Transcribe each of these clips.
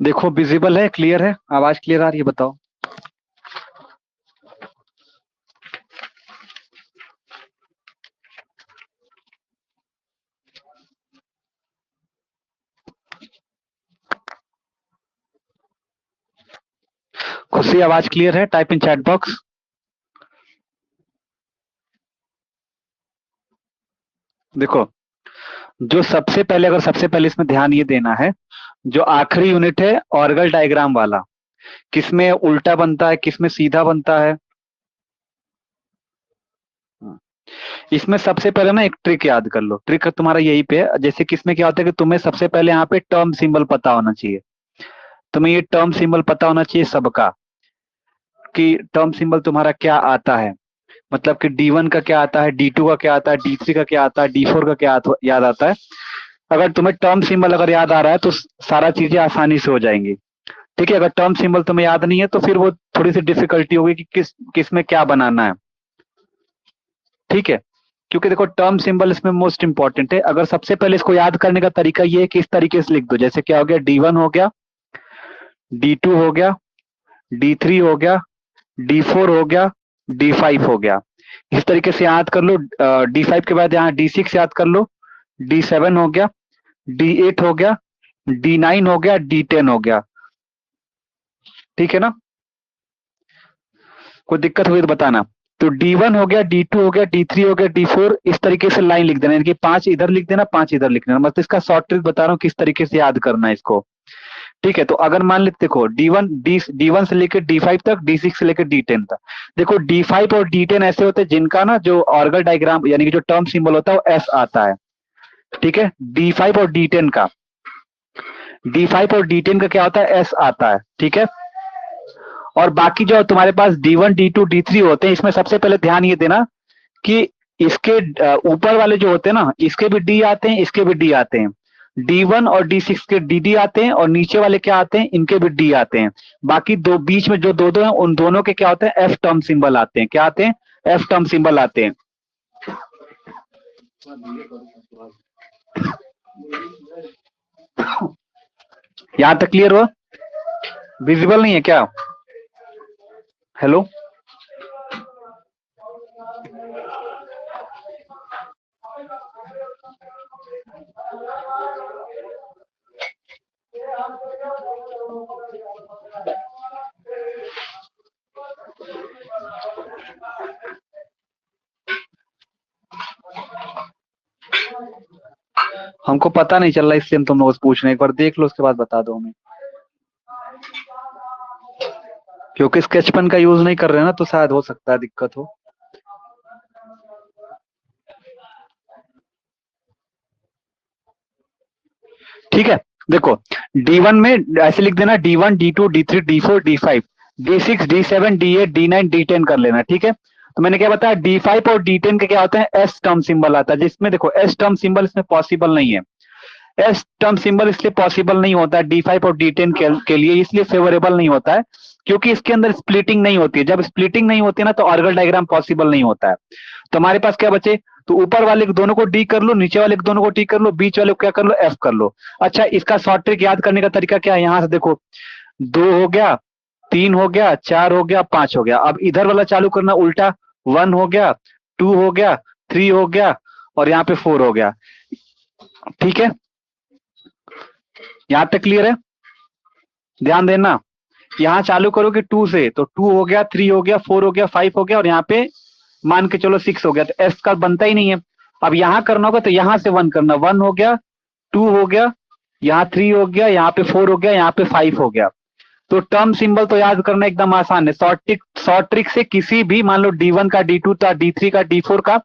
देखो विजिबल है, क्लियर है, आवाज क्लियर आ रही है, बताओ। खुशी आवाज क्लियर है, टाइप इन चैट बॉक्स। देखो, जो सबसे पहले, अगर सबसे पहले इसमें ध्यान ये देना है, जो आखिरी यूनिट है ऑर्गल डायग्राम वाला, किसमें उल्टा बनता है किसमें सीधा बनता है। इसमें सबसे पहले ना एक ट्रिक याद कर लो, ट्रिक तुम्हारा यही पे है। जैसे किसमें क्या होता है कि तुम्हें सबसे पहले यहाँ पे टर्म सिंबल पता होना चाहिए, तुम्हें ये टर्म सिंबल पता होना चाहिए सबका, कि टर्म सिंबल तुम्हारा क्या आता है। मतलब कि D1 का क्या आता है, D2 का क्या आता है, D3 का क्या आता है, D4 का क्या याद आता है। अगर तुम्हें टर्म सिंबल अगर याद आ रहा है तो सारा चीजें आसानी से हो जाएंगी। ठीक है, अगर टर्म सिंबल तुम्हें याद नहीं है तो फिर वो थोड़ी सी डिफिकल्टी होगी कि किस में क्या बनाना है। ठीक है, क्योंकि देखो टर्म सिंबल इसमें मोस्ट इंपॉर्टेंट है। अगर सबसे पहले इसको याद करने का तरीका ये है कि इस तरीके से लिख दो, जैसे क्या हो गया, D1 हो गया, D2 हो गया, D3 हो गया, D4 हो गया, D5 हो गया। इस तरीके से याद कर लो। D5 के बाद यहाँ D6 याद कर लो, D7 हो गया, D8 हो गया, D9 हो गया, D10 हो गया। ठीक है ना, कोई दिक्कत हुई तो बताना। तो D1 हो गया, D2 हो गया, D3 हो गया, D4, इस तरीके से लाइन लिख देना, यानी कि 5 इधर लिख देना, 5 इधर लिख देना। मतलब इसका शॉर्ट ट्रिक बता रहा हूँ किस तरीके से याद करना है इसको। ठीक है, तो अगर मान लेते देखो D1 से लेकर D5 तक, D6 से लेकर D10 तक। देखो D5 और D10 ऐसे होते हैं जिनका ना जो ऑर्गल डायग्राम यानी कि जो टर्म सिंबल होता है वो S आता है। ठीक है, D5 और D10 का, D5 और D10 का क्या होता है, S आता है। ठीक है, और बाकी जो तुम्हारे पास D1 D2 D3 होते हैं, इसमें सबसे पहले ध्यान ये देना कि इसके ऊपर वाले जो होते हैं ना, इसके भी D आते हैं, इसके भी D आते हैं। D1 और D6 के DD आते हैं, और नीचे वाले क्या आते हैं, इनके भी D आते हैं। बाकी दो बीच में जो दो दो हैं उन दोनों के क्या होते हैं, F टर्म सिंबल आते हैं। क्या आते हैं, F टर्म सिंबल आते हैं। यहां तक क्लियर हुआ? विजिबल नहीं है क्या? हेलो, हमको पता नहीं चल रहा इसलिए हम तुम लोग से पूछ रहे हैं, एक बार देख लो उसके बाद बता दो हमें, क्योंकि स्केच पेन का यूज नहीं कर रहे हैं ना, तो शायद हो सकता है दिक्कत हो। ठीक है, देखो D1 में ऐसे लिख देना, D1 D2 D3 D4 D5 D6 D7 D8 D9 D10 कर लेना। ठीक है, तो मैंने क्या बताया, D5 और D10 के क्या होते हैं, S टर्म सिंबल आता है, जिसमें देखो S टर्म सिंबल इसमें पॉसिबल नहीं है। एस टर्म सिंबल इसलिए पॉसिबल नहीं होता है D5 और D10 के लिए, इसलिए फेवरेबल नहीं होता है क्योंकि इसके अंदर स्प्लिटिंग नहीं होती है। जब स्प्लिटिंग नहीं होती है ना तो ऑर्गल डायग्राम पॉसिबल नहीं होता है। तो हमारे पास क्या बचे, तो ऊपर वाले दोनों को डी कर लो, नीचे वाले दोनों को टी कर लो, बीच वाले को क्या कर लो, एफ कर लो। अच्छा, इसका शॉर्ट ट्रिक याद करने का तरीका क्या है, यहाँ से देखो, 2 हो गया, 3 हो गया, 4 हो गया, 5 हो गया। अब इधर वाला चालू करना उल्टा, 1 हो गया, 2 हो गया, 3 हो गया, और यहाँ पे 4 हो गया। ठीक है, यहाँ तक क्लियर है? ध्यान देना, यहाँ चालू करोगे 2 से तो 2 हो गया, 3 हो गया, 4 हो गया, 5 हो गया, और यहाँ पे मान के चलो 6 हो गया, तो एस का बनता ही नहीं है। अब यहाँ करना होगा तो यहाँ से 1 करना, 1 हो गया, 2 हो गया, यहाँ 3 हो गया, यहाँ पे 4 हो गया, यहाँ पे 5 हो गया। तो टर्म सिंबल तो याद करना एकदम आसान है। शॉर्ट ट्रिक से किसी भी, मान लो D1 का, D2 का, D3 का, D4 का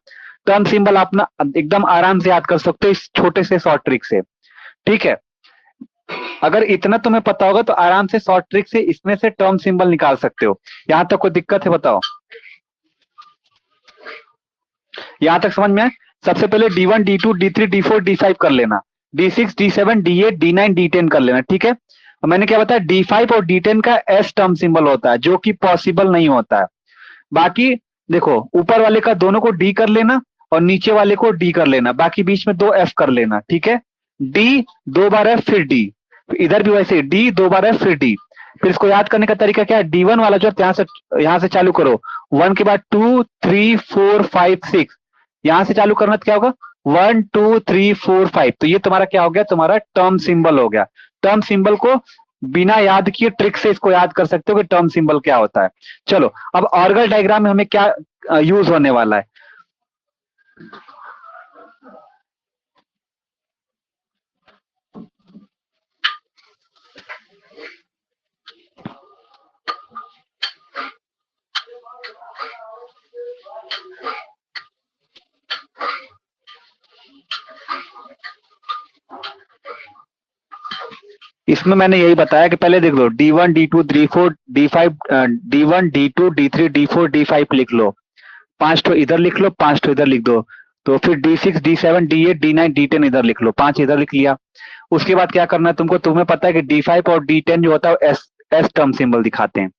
टर्म सिंबल अपना एकदम आराम से याद कर सकते हो इस छोटे से शॉर्ट ट्रिक से। ठीक है, अगर इतना तुम्हें पता होगा तो आराम से शॉर्ट ट्रिक से इसमें से टर्म सिंबल निकाल सकते हो। यहां तक कोई दिक्कत है, बताओ? यहां तक समझ में आए? सबसे पहले D1 D2 D3 D4 D5 कर लेना, D6 D7 D8 D9 D10 कर लेना। ठीक है, मैंने क्या बताया, D5 और D10 का S टर्म सिंबल होता है जो कि पॉसिबल नहीं होता है। बाकी देखो, ऊपर वाले का दोनों को D कर लेना और नीचे वाले को D कर लेना, बाकी बीच में 2 F कर लेना। ठीक है, D 2 बार F फिर D, इधर भी वैसे डी, 2 बार एफ फिर डी। फिर इसको याद करने का तरीका क्या है, D1 वाला जो यहाँ से चालू करो, 1 के बाद 2 3 4 5 6, यहाँ से चालू करना तो क्या होगा 1 2 3 4 5। तो ये तुम्हारा क्या हो गया, तुम्हारा टर्म सिंबल हो गया। टर्म सिंबल को बिना याद किए ट्रिक से इसको याद कर सकते हो कि टर्म सिंबल क्या होता है। चलो अब ऑर्गल डायग्राम में हमें क्या यूज होने वाला है। इसमें मैंने यही बताया कि पहले देख लो D1 D2 D4 D5, D1 D2 D3 D4 D5 लिख लो, 5 तो इधर लिख लो, 5 तो इधर लिख दो। तो फिर D6 D7 D8 D9 D10 इधर लिख लो, 5 इधर लिख लिया। उसके बाद क्या करना है तुमको, तुम्हें पता है कि D5 और D10 जो होता है एस टर्म सिंबल दिखाते हैं।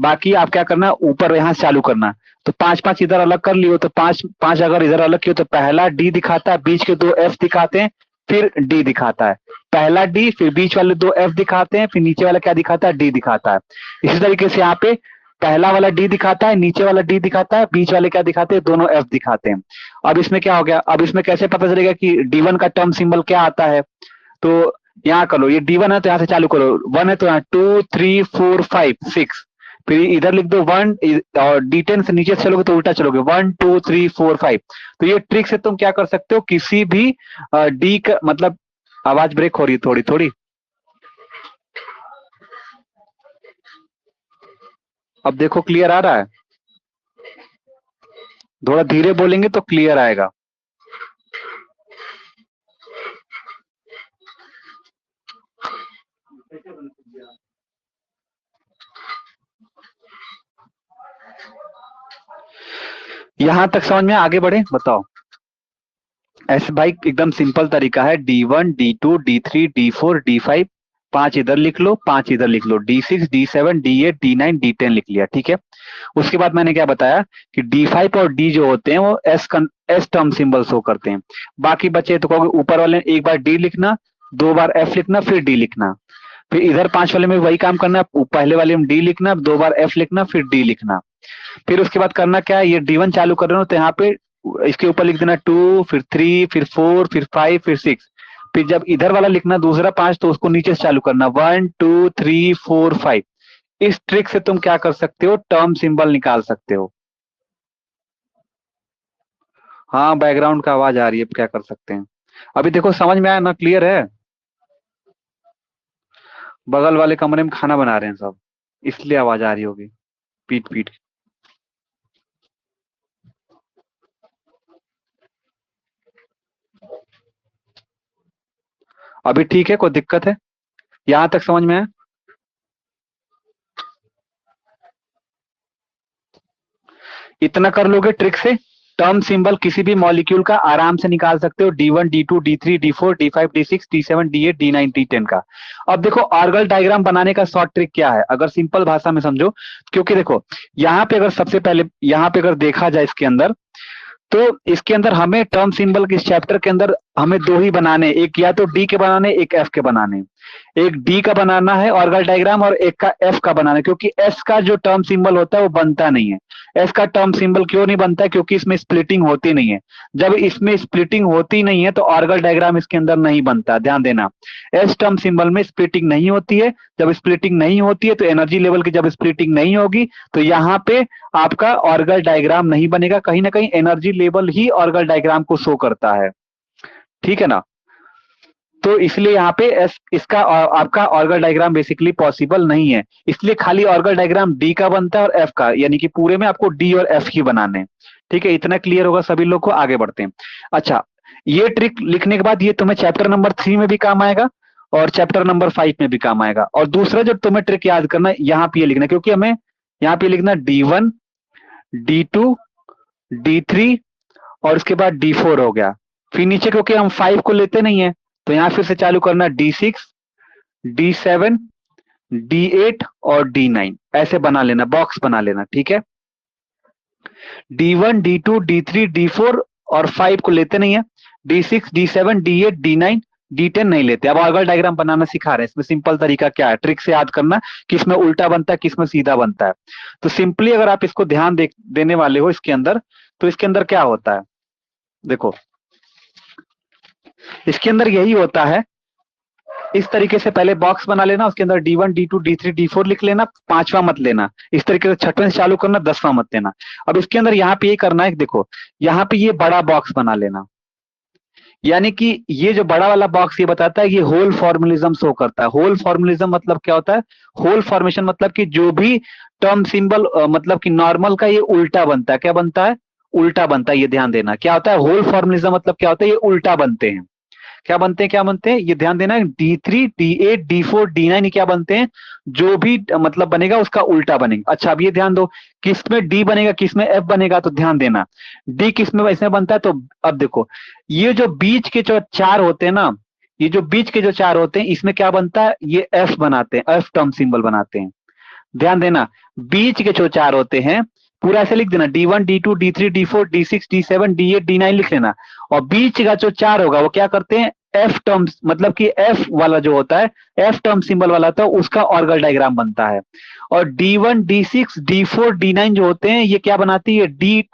बाकी आप क्या करना, ऊपर यहाँ से चालू करना। तो 5 5 इधर अलग कर लियो, तो 5 5 अगर इधर अलग किया तो पहला डी दिखाता है, बीच के 2 एफ दिखाते हैं, फिर डी दिखाता है। पहला डी, फिर बीच वाले 2 एफ दिखाते हैं, फिर नीचे वाला क्या दिखाता है, डी दिखाता है। इसी तरीके से यहाँ पे पहला वाला डी दिखाता है, नीचे वाला डी दिखाता है, बीच वाले क्या दिखाते हैं, दोनों एफ दिखाते हैं। अब इसमें क्या हो गया, अब इसमें कैसे पता चलेगा कि D1 का टर्म सिंबल क्या आता है। तो यहाँ करो, ये D1 है तो यहाँ से चालू करो, 1 है तो यहाँ 2 3 4 5 6, फिर इधर लिख दो 1, और D10 से नीचे चलोगे तो उल्टा चलोगे 1 2 3 4 5। तो ये ट्रिक से तुम क्या कर सकते हो, किसी भी डी का मतलब, आवाज ब्रेक हो रही है थोड़ी थोड़ी, अब देखो क्लियर आ रहा है, थोड़ा धीरे बोलेंगे तो क्लियर आएगा। यहां तक समझ में, आगे बढ़े बताओ। ऐसे भाई एकदम सिंपल तरीका है, D1 D2 D3 D4 D5, 5 इधर लिख लो, 5 इधर लिख लो, D6 D7 D8 D9 D10 लिख लिया, ठीक है। उसके बाद मैंने क्या बताया कि D5 और D जो होते हैं वो एस टर्म सिंबल शो करते हैं। बाकी बचे तो कहोगे ऊपर वाले एक बार D लिखना, 2 बार F लिखना, फिर D लिखना। फिर इधर 5 वाले में वही काम करना, पहले वाले में D लिखना, 2 बार F लिखना, फिर D लिखना। फिर उसके बाद करना क्या है, ये D1 चालू कर रहे हो तो यहाँ पे इसके ऊपर लिख देना 2, फिर 3, फिर 4, फिर 5, फिर 6। फिर जब इधर वाला लिखना दूसरा 5 तो उसको नीचे से चालू करना 1 2 3 4 5। इस ट्रिक से तुम क्या कर सकते हो, टर्म सिंबल निकाल सकते हो। हाँ बैकग्राउंड का आवाज आ रही है, क्या कर सकते हैं। अभी देखो समझ में आया ना, क्लियर है। बगल वाले कमरे में खाना बना रहे हैं सब, इसलिए आवाज आ रही होगी पीट पीट। अभी ठीक है, कोई दिक्कत है, यहां तक समझ में है। इतना कर लोगे ट्रिक से, टर्म सिंबल किसी भी मॉलिक्यूल का आराम से निकाल सकते हो, D1 D2 D3 D4 D5 D6 D7 D8 D9 D10 का। अब देखो ऑर्गल डायग्राम बनाने का शॉर्ट ट्रिक क्या है, अगर सिंपल भाषा में समझो। क्योंकि देखो यहाँ पे अगर सबसे पहले यहाँ पे अगर देखा जाए इसके अंदर, तो इसके अंदर हमें टर्म सिंबल के इस चैप्टर के अंदर हमें 2 ही बनाने, एक या तो डी के बनाने, एक एफ के बनाने। एक डी का बनाना है ऑर्गल डायग्राम और एक का एफ का बनाना है, क्योंकि एस का जो टर्म सिंबल होता है वो बनता नहीं है। एस का टर्म सिंबल क्यों नहीं बनता है, क्योंकि इसमें स्प्लिटिंग होती नहीं है। जब इसमें स्प्लिटिंग होती नहीं है तो ऑर्गल डायग्राम इसके अंदर नहीं बनता, ध्यान देना। एस टर्म सिंबल में स्प्लिटिंग नहीं होती है, जब स्प्लिटिंग नहीं होती है तो एनर्जी लेवल की जब स्प्लिटिंग नहीं होगी तो यहाँ पे आपका ऑर्गल डायग्राम नहीं बनेगा, कहीं ना कहीं एनर्जी लेवल ही ऑर्गल डायग्राम को शो करता है, ठीक है ना। तो इसलिए यहाँ पे इसका आपका ऑर्गल डायग्राम बेसिकली पॉसिबल नहीं है, इसलिए खाली ऑर्गल डायग्राम डी का बनता है और एफ का, यानी कि पूरे में आपको डी और एफ ही बनाने हैं, ठीक है। इतना क्लियर होगा सभी लोग को, आगे बढ़ते हैं। अच्छा, ये ट्रिक लिखने के बाद ये तुम्हें चैप्टर नंबर 3 में भी काम आएगा और चैप्टर नंबर 5 में भी काम आएगा। और दूसरा जो तुम्हें ट्रिक याद करना है, यहाँ पे ये लिखना, क्योंकि हमें यहाँ पे लिखना D1 D2 D3 और उसके बाद D4 हो गया। फिर नीचे क्योंकि हम 5 को लेते नहीं है तो यहाँ फिर से चालू करना D6 D7 D8 और D9, ऐसे बना लेना, बॉक्स बना लेना, ठीक है। D1 D2 D3 D4 और 5 को लेते नहीं है, D6 D7 D8 D9 D10 नहीं लेते। अब ऑर्गल डायग्राम बनाना सिखा रहे हैं। इसमें सिंपल तरीका क्या है, ट्रिक से याद करना, किस में उल्टा बनता है, किस में सीधा बनता है। तो सिंपली अगर आप इसको ध्यान देने वाले हो इसके अंदर, तो इसके अंदर क्या होता है, देखो इसके अंदर यही होता है। इस तरीके से पहले बॉक्स बना लेना, उसके अंदर D1 D2 D3 D4 लिख लेना, पांचवा मत लेना। इस तरीके से छठवें से चालू करना, 10वां मत लेना। अब इसके अंदर यहाँ पे ये करना है, देखो यहाँ पे ये बड़ा बॉक्स बना लेना। यानी कि ये जो बड़ा वाला बॉक्स ये बताता है, ये होल फॉर्मुलिज्म शो करता है। होल फॉर्मुलिज्म मतलब क्या होता है, होल फॉर्मेशन मतलब कि जो भी टर्म सिंबल मतलब कि नॉर्मल का ये उल्टा बनता है। क्या बनता है, उल्टा बनता है। ये ध्यान देना क्या होता है, होल फॉर्मुलिज्म मतलब क्या होता है, ये उल्टा बनते हैं। क्या बनते हैं, क्या बनते हैं, ये ध्यान देना। D3 D8 D4 D9 क्या बनते हैं, जो भी मतलब बनेगा उसका उल्टा बनेगा। अच्छा अब ये ध्यान दो, किस में D बनेगा, किस में F बनेगा, तो ध्यान देना D किस में वैसे बनता है। तो अब देखो ये जो बीच के जो चार होते हैं ना, ये जो बीच के जो चार होते हैं, इसमें क्या बनता है, ये F बनाते हैं, F टर्म सिंबल बनाते हैं। ध्यान देना, बीच के जो चार होते हैं पूरा ऐसे लिख देना, D1 D2 D3 D4 D6 D7 D8 D9 लिख लेना। और बीच का जो चार होगा वो क्या करते हैं, एफ टर्म्स मतलब कि एफ वाला जो होता है, एफ टर्म सिंबल वाला होता है, उसका ऑर्गल डायग्राम बनता है। और D1 D6 D4 D9 जो होते हैं ये क्या बनाती है, डी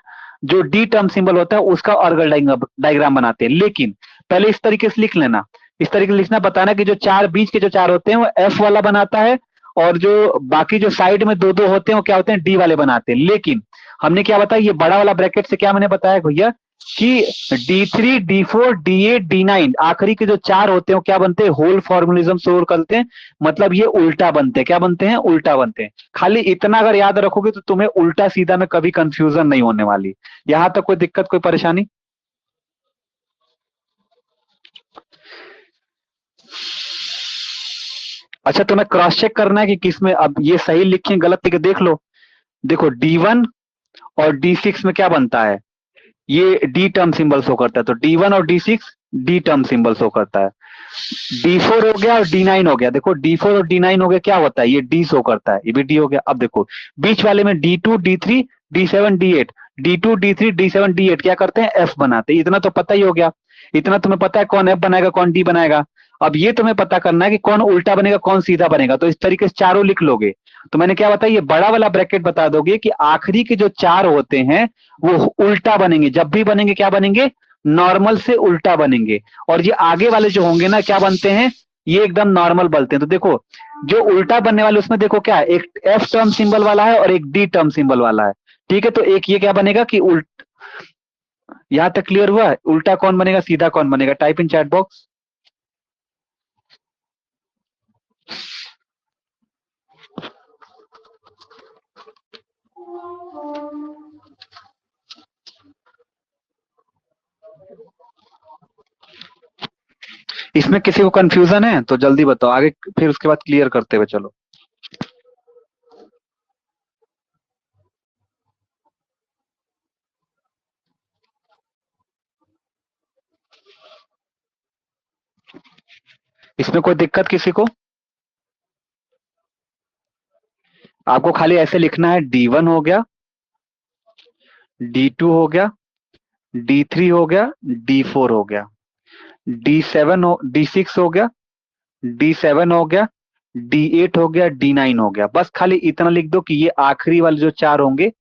जो डी टर्म सिंबल होता है उसका ऑर्गल डायग्राम बनाते हैं। लेकिन पहले इस तरीके से लिख लेना, इस तरीके से लिखना, बताना कि जो चार बीच के जो चार होते हैं वो एफ वाला बनाता है, और जो बाकी जो साइड में दो दो होते हैं वो क्या होते हैं, डी वाले बनाते हैं। लेकिन हमने क्या बताया, ये बड़ा वाला ब्रैकेट से क्या मैंने बताया भैया कि D3 D4 D8 D9 आखिरी के जो चार होते हैं वो क्या बनते हैं, होल फॉर्मुलिज्म शो करते हैं। मतलब ये उल्टा बनते हैं। क्या बनते हैं, उल्टा बनते हैं। खाली इतना अगर याद रखोगे तो तुम्हें उल्टा सीधा में कभी कंफ्यूजन नहीं होने वाली। यहां तक कोई दिक्कत, कोई परेशानी? अच्छा तुम्हें क्रॉस चेक करना है कि किसमें अब ये सही लिखे गलत लिखे, देख लो। देखो D1 और D6 में क्या बनता है, ये डी टर्म सिंबल शो करता है। तो D1 और D6 D term symbol show करता है। D4 हो गया और D9 हो गया। देखो D4 और D9 हो गया, क्या होता है, ये D शो करता है, ये भी D हो गया। अब देखो बीच वाले में D2 D3 D7 D8 D2 D3 D7 D8 क्या करते हैं, F बनाते हैं। इतना तो पता ही हो गया, इतना तुम्हें पता है कौन F बनाएगा कौन D बनाएगा। अब ये तुम्हें पता करना है कि कौन उल्टा बनेगा कौन सीधा बनेगा। तो इस तरीके से चारों लिख लोगे। तो मैंने क्या बताया, ये बड़ा वाला ब्रैकेट बता दोगे कि आखिरी के जो चार होते हैं वो उल्टा बनेंगे। जब भी बनेंगे क्या बनेंगे, नॉर्मल से उल्टा बनेंगे। और ये आगे वाले जो होंगे ना क्या बनते हैं, ये एकदम नॉर्मल बनते हैं। तो देखो जो उल्टा बनने वाले उसमें देखो क्या है, एक एफ टर्म सिंबल वाला है और एक डी टर्म सिंबल वाला है। ठीक है, तो एक ये क्या बनेगा कि यहां तक क्लियर हुआ है? उल्टा कौन बनेगा सीधा कौन बनेगा, टाइप इन चैट बॉक्स। इसमें किसी को कंफ्यूजन है तो जल्दी बताओ आगे, फिर उसके बाद क्लियर करते हुए चलो। इसमें कोई दिक्कत किसी को? आपको खाली ऐसे लिखना है, D1 हो गया, D2 हो गया, D3 हो गया, D4 हो गया, D6 हो गया, D7 हो गया, D8 हो गया, D9 हो गया। बस खाली इतना लिख दो कि ये आखिरी वाले जो चार होंगे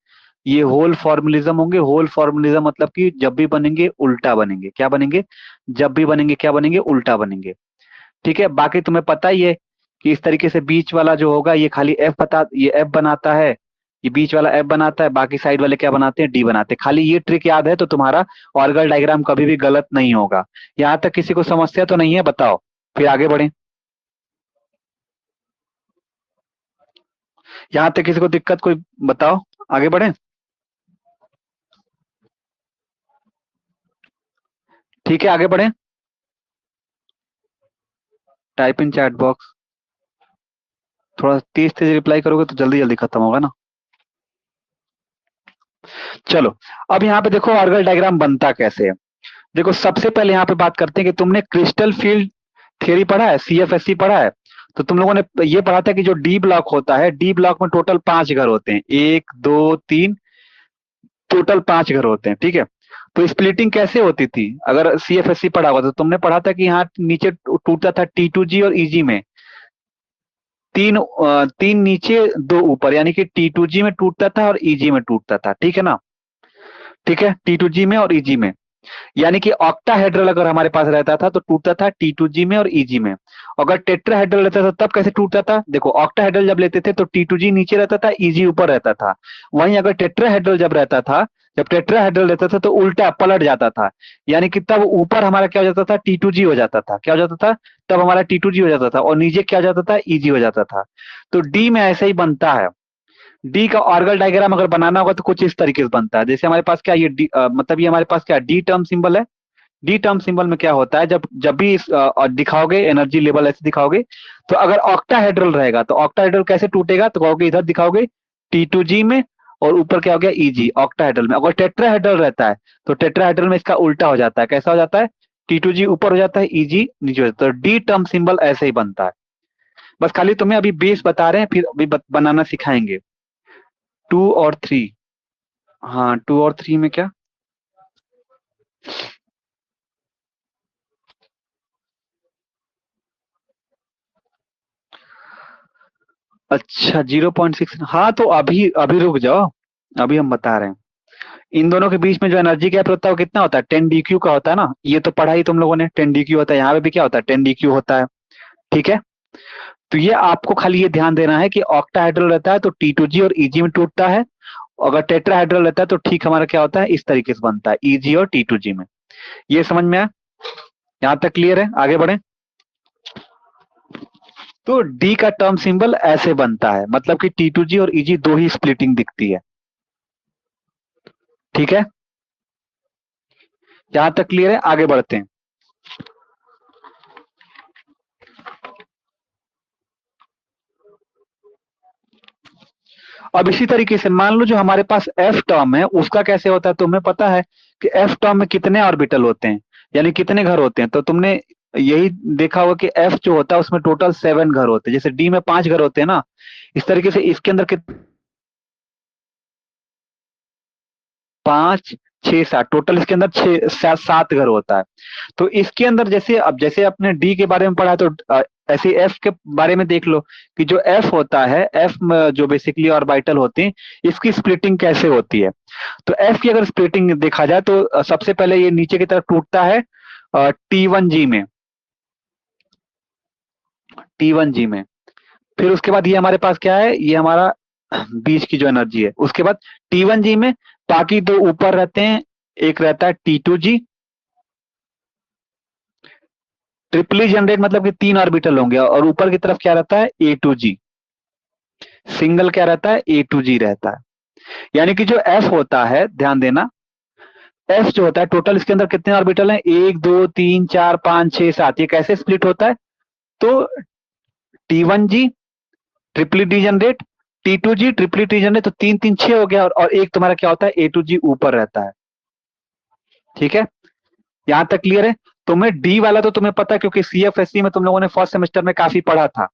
ये होल फॉर्मुलिज्म होंगे। होल फॉर्मुलिज्म मतलब कि जब भी बनेंगे उल्टा बनेंगे। क्या बनेंगे, जब भी बनेंगे क्या बनेंगे, उल्टा बनेंगे। ठीक है, बाकी तुम्हें पता ही है कि इस तरीके से बीच वाला जो होगा ये खाली ये एफ बनाता है, ये बीच वाला एफ बनाता है, बाकी साइड वाले क्या बनाते हैं, डी बनाते हैं। खाली ये ट्रिक याद है तो तुम्हारा ऑर्गल डायग्राम कभी भी गलत नहीं होगा। यहाँ तक किसी को समस्या तो नहीं है, बताओ फिर आगे बढ़े। यहाँ तक किसी को दिक्कत कोई, बताओ आगे बढ़े। ठीक है आगे बढ़े, टाइप इन चैट बॉक्स। थोड़ा तेज तेज रिप्लाई करोगे तो जल्दी जल्दी खत्म होगा ना। चलो अब यहाँ पे देखो ऑर्गल डायग्राम बनता कैसे है। देखो सबसे पहले यहाँ पे बात करते हैं कि तुमने क्रिस्टल फील्ड थ्योरी पढ़ा है, CFSC पढ़ा है। तो तुम लोगों ने ये पढ़ा था कि जो डी ब्लॉक होता है, डी ब्लॉक में टोटल 5 घर होते हैं, 1 2 3, टोटल 5 घर होते हैं। ठीक है, तो स्प्लिटिंग कैसे होती थी? अगर सीएफएससी पढ़ा होगा तो तुमने पढ़ा था कि यहाँ नीचे टूटता था T2G और EG में, तीन नीचे दो ऊपर, यानी कि T2G में टूटता था और EG में टूटता था, ठीक है ना? ठीक है, T2G में और EG में, यानी कि ऑक्टाहेड्रल अगर हमारे पास रहता था तो टूटता था T2G में और EG में। अगर टेट्राहेड्रल रहता था तब कैसे टूटता था? देखो, ऑक्टाहेड्रल जब लेते थे तो T2G नीचे रहता था, EG ऊपर रहता था। वहीं अगर टेट्राहेड्रल जब रहता था, जब टेट्राहेड्रल रहता था तो उल्टा पलट जाता था, यानी कि तब ऊपर हमारा क्या हो जाता था? T2G हो जाता था। क्या हो जाता था? तब हमारा T2G हो जाता था और नीचे क्या हो जाता था? EG हो जाता था। तो डी में ऐसे ही बनता है। डी का ऑर्गल डायग्राम अगर बनाना होगा तो कुछ इस तरीके से बनता है। जैसे हमारे पास क्या ये मतलब ये हमारे पास क्या डी टर्म सिंबल है। डी टर्म सिंबल में क्या होता है, जब जब भी दिखाओगे एनर्जी लेवल ऐसे दिखाओगे, तो अगर ऑक्टाहेड्रल रहेगा तो ऑक्टाहेड्रल कैसे टूटेगा? तो कहोगे इधर दिखाओगे T2G में और ऊपर क्या हो गया? EG ऑक्टाहेड्रल में। अगर टेट्राहेड्रल रहता है तो टेट्राहेड्रल में इसका उल्टा हो जाता है। कैसा हो जाता है? T2G ऊपर हो जाता है, EG नीचे हो जाता है। तो डी टर्म सिंबल ऐसे ही बनता है। बस खाली तुम्हें अभी बेस बता रहे हैं, फिर अभी बनाना सिखाएंगे। 2 और 3। हाँ, 2 और 3 में क्या? अच्छा, 0.6। हाँ, तो अभी अभी रुक जाओ, अभी हम बता रहे हैं। इन दोनों के बीच में जो एनर्जी गैप होता है वो कितना होता है? 10 dq का होता है ना। ये तो पढ़ा ही तुम लोगों ने, 10 dq होता है। यहाँ पे भी क्या होता है? 10 dq होता है, ठीक है। तो ये आपको खाली ये ध्यान देना है कि ऑक्टाहेड्रल रहता है तो T2G और EG में टूटता है। अगर टेट्राहेड्रल रहता है तो ठीक हमारा क्या होता है? इस तरीके से बनता है, EG और T2G में। ये समझ में आया? यहाँ तक क्लियर है? आगे बढ़े। तो डी का टर्म सिंबल ऐसे बनता है, मतलब कि T2G और EG दो ही स्प्लिटिंग दिखती है, ठीक है। यहां तक क्लियर है? आगे बढ़ते हैं। अब इसी तरीके से मान लो जो हमारे पास एफ टर्म है उसका कैसे होता है? तुम्हें पता है कि एफ टर्म में कितने ऑर्बिटल होते हैं, यानी कितने घर होते हैं? तो तुमने यही देखा होगा कि एफ जो होता है उसमें टोटल 7 घर होते हैं। जैसे डी में 5 घर होते हैं ना, इस तरीके से इसके अंदर कितने? 5, 6, 7, टोटल इसके अंदर 6, 7 घर होता है। तो इसके अंदर जैसे अब जैसे अपने डी के बारे में पढ़ा तो ऐसे एफ के बारे में देख लो कि जो एफ होता है, एफ जो बेसिकली ऑर्बिटल होते हैं, इसकी स्प्लिटिंग कैसे होती है? तो एफ की अगर स्प्लिटिंग देखा जाए तो सबसे पहले ये नीचे की तरफ टूटता है T1G में, T1G में। फिर उसके बाद ये हमारे पास क्या है? ये हमारा बीच की जो एनर्जी है। उसके बाद T1G में बाकी दो ऊपर रहते हैं, एक रहता है T2G। ट्रिपली जनरेट मतलब कि 3 ऑर्बिटल होंगे और ऊपर की तरफ क्या रहता है? A2G। सिंगल क्या रहता है? A2G रहता है। यानी कि जो F होता है, ध्यान देना, F जो होता है टोटल इसके अंदर कितने ऑर्बिटल हैं? 1, 2, 3, 4, 5, 6, 7। ये कैसे स्प्लिट होता है? तो T1G ट्रिपली डीजनरेट, T2G ट्रिपली डीजनरेट, तो 3, 3, 6 हो गया। और एक तुम्हारा क्या होता है? A2G ऊपर रहता है, ठीक है। यहां तक क्लियर है? तुम्हें डी वाला तो तुम्हें पता है क्योंकि सीएफएससी में तुम लोगों ने फर्स्ट सेमेस्टर में काफी पढ़ा था।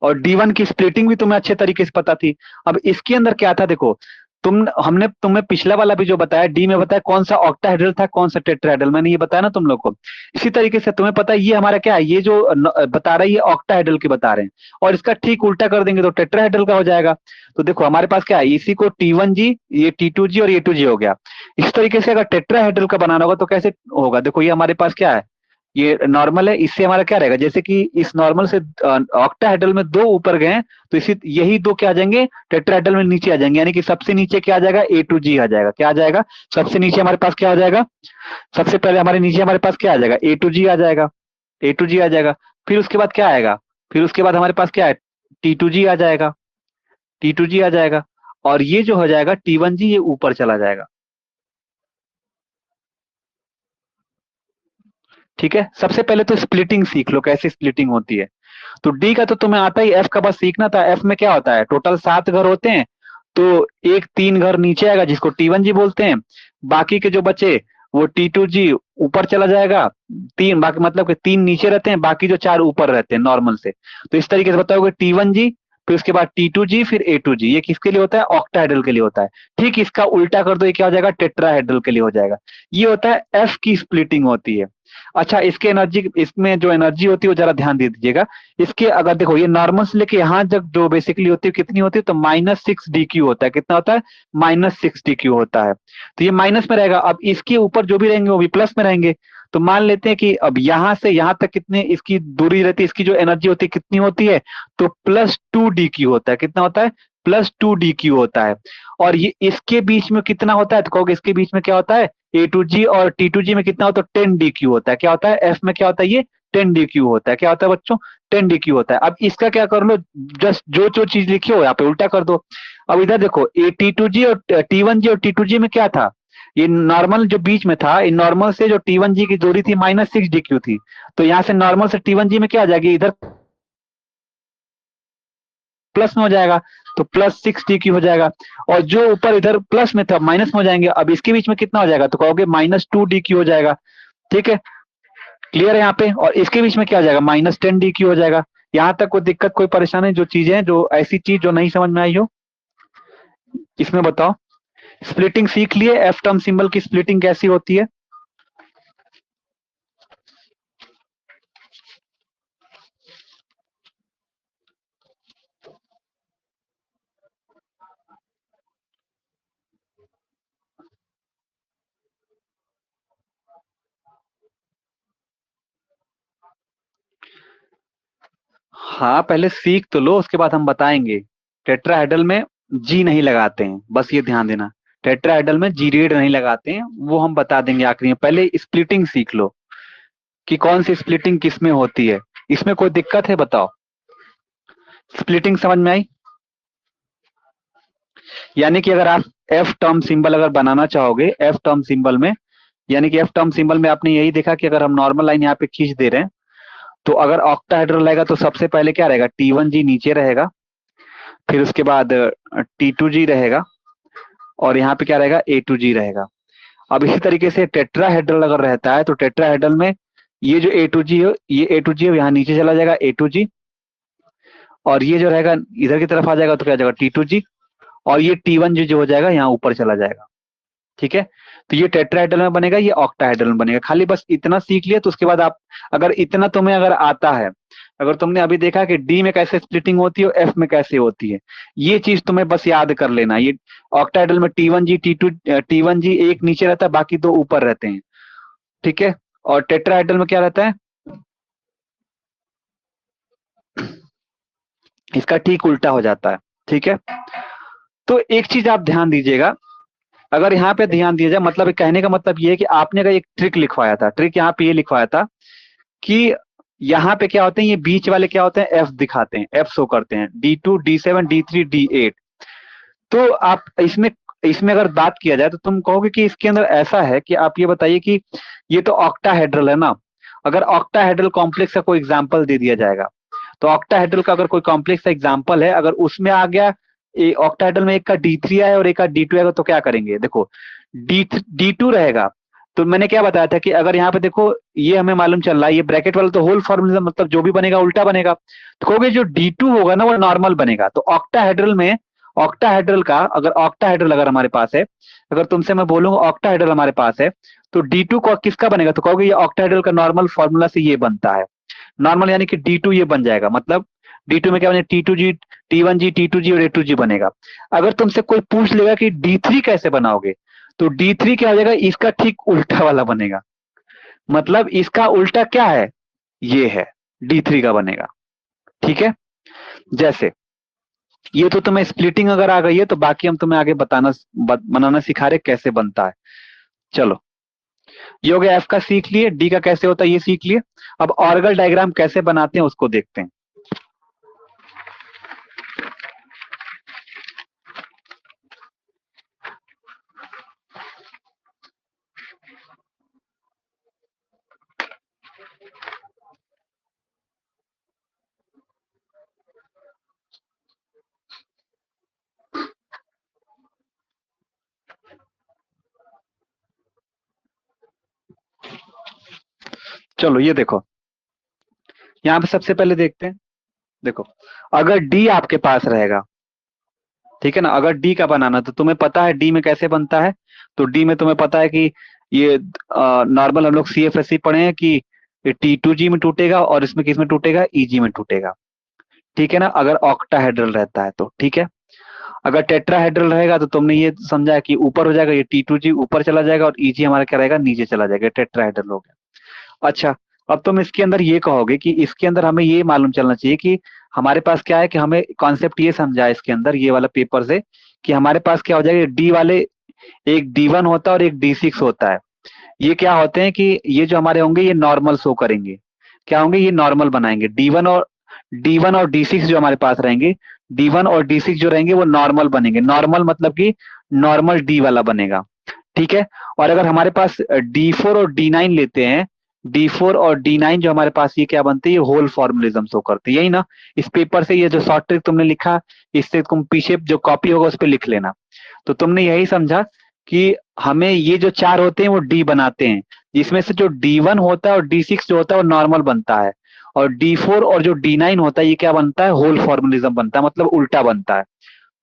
और D1 की स्प्लिटिंग भी तुम्हें अच्छे तरीके से पता थी। अब इसके अंदर क्या था देखो, हमने तुम्हें पिछला वाला भी जो बताया, डी में बताया कौन सा ऑक्टाहेड्रल था कौन सा टेट्राहेड्रल, मैंने ये बताया ना तुम लोग को। इसी तरीके से तुम्हें पता है ये हमारा क्या है, ये जो बता रहा है ये ऑक्टाहेड्रल के बता रहे हैं, और इसका ठीक उल्टा कर देंगे तो टेट्राहेड्रल का हो जाएगा। तो देखो हमारे पास क्या है, इसी को T1G, ये T2G और A2G हो गया। इस तरीके से अगर टेट्राहेड्रल का बनाना होगा तो कैसे होगा? देखो ये हमारे पास क्या है, ये नॉर्मल है, इससे हमारा क्या रहेगा? जैसे कि इस नॉर्मल से ऑक्टाहेड्रल में दो ऊपर गए तो इसी यही दो क्या आ जाएंगे? टेट्राहेड्रल में नीचे आ जाएंगे। यानी कि सबसे नीचे क्या आ जाएगा? A2G आ जाएगा। क्या आ जाएगा? सबसे नीचे हमारे पास क्या आ जाएगा? सबसे पहले हमारे नीचे हमारे पास क्या आ जाएगा? A2G आ जाएगा। A2G आ जाएगा। फिर उसके बाद क्या आएगा? फिर उसके बाद हमारे पास क्या है? T2G आ जाएगा। T2G आ जाएगा। और ये जो हो जाएगा T1G, ये ऊपर चला जाएगा, ठीक है। सबसे पहले तो स्प्लिटिंग सीख लो, कैसे स्प्लिटिंग होती है। तो डी का तो तुम्हें आता ही, एफ का बस सीखना था। एफ में क्या होता है? टोटल 7 घर होते हैं, तो एक 3 घर नीचे आएगा जिसको T1G बोलते हैं। बाकी के जो बचे वो T2G ऊपर चला जाएगा। तीन बाकी मतलब कि 3 नीचे रहते हैं, बाकी जो 4 ऊपर रहते हैं नॉर्मल से। तो इस तरीके से बताओगे T1G, फिर उसके बाद T2G, फिर A2G। ये किसके लिए होता है? ऑक्टाहेड्रल के लिए होता है। ठीक इसका उल्टा कर दो, ये क्या हो जाएगा? टेट्राहेड्रल के लिए हो जाएगा। ये होता है F की स्प्लिटिंग होती है। अच्छा, इसके एनर्जी, इसमें जो एनर्जी होती है वो जरा ध्यान दे दीजिएगा। इसके अगर देखो ये नॉर्मल से लेके यहाँ तक जो बेसिकली होती है कितनी होती है, तो -6 DQ होता है। कितना होता है? -6 DQ होता है। तो ये माइनस में रहेगा। अब इसके ऊपर जो भी रहेंगे वो भी प्लस में रहेंगे। तो मान लेते हैं कि अब यहां से यहां तक कितनी इसकी दूरी रहती है, इसकी जो एनर्जी होती है कितनी होती है, तो +2 DQ होता है। कितना होता है? +2 DQ होता है। और ये इसके बीच में कितना होता है, तो कहोगे इसके बीच में क्या होता है? A2G और T2G में कितना होता है? 10 DQ होता है। क्या होता है? F में क्या होता है? ये 10 DQ होता है। क्या होता है बच्चों? 10 DQ होता है। अब इसका क्या कर लो, जस्ट जो जो चीज लिखी हो यहाँ पे उल्टा कर दो। अब इधर देखो, T2G और T1G और T2G में क्या था? ये नॉर्मल जो बीच में था, इन नॉर्मल से जो T1G की दूरी थी -6 DQ थी। तो यहाँ से नॉर्मल से T1G में क्या आ जाएगी? इधर प्लस में हो जाएगा, तो +6 DQ हो जाएगा। और जो ऊपर इधर प्लस में था माइनस में हो जाएंगे। अब इसके बीच में कितना हो जाएगा, तो कहोगे -2 DQ हो जाएगा। ठीक है, क्लियर है यहाँ पे? और इसके बीच में क्या आ जाएगा? -10 DQ हो जाएगा। यहाँ तक कोई दिक्कत, कोई परेशानी? जो चीजें, जो ऐसी चीज जो नहीं समझ में आई हो इसमें बताओ। स्प्लिटिंग सीख लिए? एफ टर्म सिंबल की स्प्लिटिंग कैसी होती है? हाँ, पहले सीख तो लो, उसके बाद हम बताएंगे। टेट्राहेड्रल में जी नहीं लगाते हैं, बस ये ध्यान देना। टेट्राहेड्रल में जी रेड नहीं लगाते हैं, वो हम बता देंगे आखिरी में। पहले स्प्लिटिंग सीख लो कि कौन सी स्प्लिटिंग किस में होती है। इसमें कोई दिक्कत है बताओ? स्प्लिटिंग समझ में आई? यानी कि अगर आप एफ टर्म सिंबल अगर बनाना चाहोगे, एफ टर्म सिंबल में, यानी कि एफ टर्म सिंबल में आपने यही देखा कि अगर हम नॉर्मल लाइन यहाँ पे खींच दे रहे हैं, तो अगर ऑक्टाहेड्रल रहेगा तो सबसे पहले क्या रहेगा? T1G नीचे रहेगा, फिर उसके बाद T2G रहेगा, और यहाँ पे क्या रहेगा? A2G रहेगा। अब इसी तरीके से टेट्राहेड्रल अगर रहता है तो टेट्राहेड्रल में ये जो A2G है, ये A2G है, यहाँ नीचे चला जाएगा A2G, और ये जो रहेगा इधर की तरफ आ जाएगा तो क्या आ जाएगा? T2G, और ये T1G जो हो जाएगा यहाँ ऊपर चला जाएगा। ठीक है, तो ये टेट्राहेड्रल में बनेगा, ये ऑक्टाहेड्रल में बनेगा। खाली बस इतना सीख लिया, तो उसके बाद आप, अगर इतना तुम्हें अगर आता है, अगर तुमने अभी देखा कि डी में कैसे स्प्लिटिंग होती है और एफ में कैसे होती है, ये चीज तुम्हें बस याद कर लेना। ये ऑक्टाहेड्रल में T1G T1G एक नीचे रहता है, बाकी दो ऊपर रहते हैं। ठीक है, और टेट्राहेड्रल में क्या रहता है? इसका ठीक उल्टा हो जाता है। ठीक है, तो एक चीज आप ध्यान दीजिएगा, अगर यहाँ पे ध्यान दिया जाए, मतलब कहने का मतलब ये है कि आपने अगर एक ट्रिक लिखवाया था, ट्रिक यहाँ पे ये लिखवाया था कि यहाँ पे क्या होते हैं, ये बीच वाले क्या होते हैं? एफ दिखाते हैं, एफ शो करते हैं, D2 D7 D3 D8। तो आप इसमें इसमें अगर बात किया जाए तो तुम कहोगे कि इसके अंदर ऐसा है कि आप ये बताइए कि ये तो ऑक्टाहेड्रल है ना। अगर ऑक्टाहेड्रल कॉम्प्लेक्स का कोई एग्जाम्पल दे दिया जाएगा, तो ऑक्टाहेड्रल का अगर कोई कॉम्प्लेक्स का एग्जाम्पल है, अगर उसमें आ गया ऑक्टाहेड्रल में एक का D3 आया और एक का D2 आएगा, तो क्या करेंगे? देखो, D2 रहेगा, तो मैंने क्या बताया था कि अगर यहाँ पे देखो, ये हमें मालूम चल रहा है, ये ब्रैकेट वाला तो होल फॉर्मूला, मतलब जो भी बनेगा उल्टा बनेगा। तो कहोगे जो D2 होगा ना वो नॉर्मल बनेगा। तो ऑक्टाहेड्रल में, ऑक्टाहेड्रल अगर हमारे पास है, अगर तुमसे मैं बोलूंगा ऑक्टाहेड्रल हमारे पास है, तो D2 को किसका बनेगा? तो कहोगे ये ऑक्टाहेड्रल का नॉर्मल फॉर्मूला से ये बनता है। नॉर्मल यानी कि D2 ये बन जाएगा, मतलब D2 में क्या बनेगा? T2G T1G T2G और A2G बनेगा। अगर तुमसे कोई पूछ लेगा कि D3 कैसे बनाओगे, तो D3 क्या हो जाएगा? इसका ठीक उल्टा वाला बनेगा। मतलब इसका उल्टा क्या है? ये है, D3 का बनेगा। ठीक है, जैसे ये तो तुम्हें स्प्लिटिंग अगर आ गई है, तो बाकी हम तुम्हें आगे बनाना सिखा रहे कैसे बनता है। चलो, ये हो गया एफ का सीख लिए, डी का कैसे होता है ये सीख लिए। अब ऑर्गल डायग्राम कैसे बनाते हैं उसको देखते हैं। चलो ये देखो, यहाँ पे सबसे पहले देखते हैं, देखो, अगर डी आपके पास रहेगा, ठीक है ना, अगर डी का बनाना तो तुम्हें पता है डी में कैसे बनता है। तो डी में तुम्हें पता है कि ये नॉर्मल हम लोग सीएफएससी पढ़े हैं कि T2G में टूटेगा और इसमें किस में टूटेगा, ईजी में टूटेगा, ठीक है ना, अगर ऑक्टाहेड्रल रहता है तो, ठीक है। अगर टेट्राहेड्रल रहेगा तो तुमने ये समझा कि ऊपर हो जाएगा, ये T2G ऊपर चला जाएगा और ईजी हमारा क्या रहेगा, नीचे चला जाएगा, टेट्राहेड्रल हो गया। अच्छा, अब तुम इसके अंदर ये कहोगे कि इसके अंदर हमें ये मालूम चलना चाहिए कि हमारे पास क्या है, कि हमें कॉन्सेप्ट ये समझा है इसके अंदर ये वाला पेपर से, कि हमारे पास क्या हो जाएगा, डी वाले एक D1 होता है और एक D6 होता है। ये क्या होते हैं कि ये जो हमारे होंगे ये नॉर्मल शो करेंगे, क्या होंगे, ये नॉर्मल बनाएंगे। D1 और D6 जो हमारे पास रहेंगे, D1 और D6 जो रहेंगे वो नॉर्मल बनेंगे। नॉर्मल मतलब कि नॉर्मल डी वाला बनेगा, ठीक है। और अगर हमारे पास D4 और D9 लेते हैं, D4 और D9 जो हमारे पास ये क्या बनते हैं, ये होल फॉर्मुलिज्म शो करते हैं, यही ना। इस पेपर से ये जो शॉर्ट ट्रिक तुमने लिखा, इससे तुम पीछे जो कॉपी होगा उस पर लिख लेना। तो तुमने यही समझा कि हमें ये जो चार होते हैं वो डी बनाते हैं, जिसमें से जो D1 होता है और D6 जो होता है वो नॉर्मल बनता है, और D4 और जो D9 होता है ये क्या बनता है, होल फॉर्मुलिज्म बनता है, मतलब उल्टा बनता है।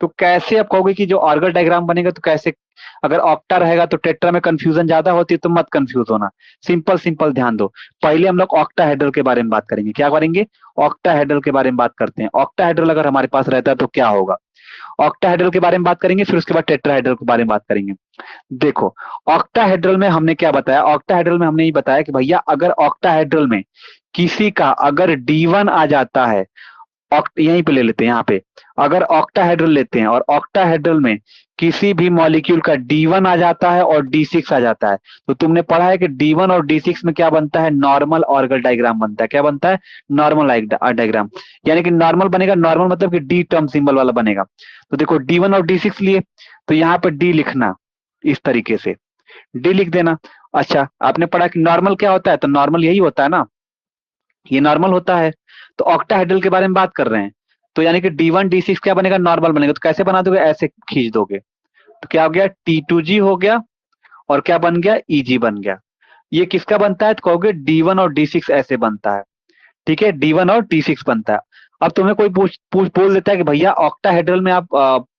तो कैसे आप कहोगे कि जो ऑर्गल डायग्राम बनेगा तो कैसे, अगर ऑक्टा रहेगा तो टेट्रा में कंफ्यूजन ज्यादा होती है, तो मत कंफ्यूज होना, सिंपल सिंपल ध्यान दो। पहले हम लोग ऑक्टाहेड्रल के बारे में बात करेंगे, क्या करेंगे, ऑक्टाहेड्रल के बारे में बात करते हैं। ऑक्टाहेड्रल अगर हमारे पास रहता है तो क्या होगा, ऑक्टाहेड्रल के बारे में बात करेंगे, फिर उसके बाद टेट्राहेड्रल के बारे में बात करेंगे। देखो, ऑक्टाहेड्रल में हमने क्या बताया, ऑक्टाहेड्रल में हमने ये बताया कि भैया अगर ऑक्टाहेड्रल में किसी का अगर D1 आ जाता है, यहीं पे ले लेते हैं, यहाँ पे अगर ऑक्टाहेड्रल लेते हैं और ऑक्टाहेड्रल में किसी भी मॉलिक्यूल का D1 आ जाता है और D6 आ जाता है, तो तुमने पढ़ा है कि D1 और D6 में क्या बनता है, नॉर्मल ऑर्गल डायग्राम बनता है। क्या बनता है, नॉर्मल डायग्राम, यानी कि नॉर्मल बनेगा, नॉर्मल मतलब कि डी टर्म सिंबल वाला बनेगा। तो देखो D1 और D6 लिए, तो यहाँ पे डी लिखना, इस तरीके से डी लिख देना। अच्छा, आपने पढ़ा कि नॉर्मल क्या होता है, तो नॉर्मल यही होता है ना, ये नॉर्मल होता है। तो ऑक्टाहेड्रल के बारे में बात कर रहे हैं, तो यानी कि D1 D6 क्या बनेगा, नॉर्मल बनेगा। तो कैसे बना दोगे, ऐसे खींच दोगे, तो क्या हो गया, T2G हो गया, और क्या बन गया, EG बन गया। ये किसका बनता है, तो कहोगे D1 और D6 ऐसे बनता है, ठीक है, D1 और D6 बनता है। अब तुम्हें कोई पूछ देता है कि भैया ऑक्टाहेड्रल में आप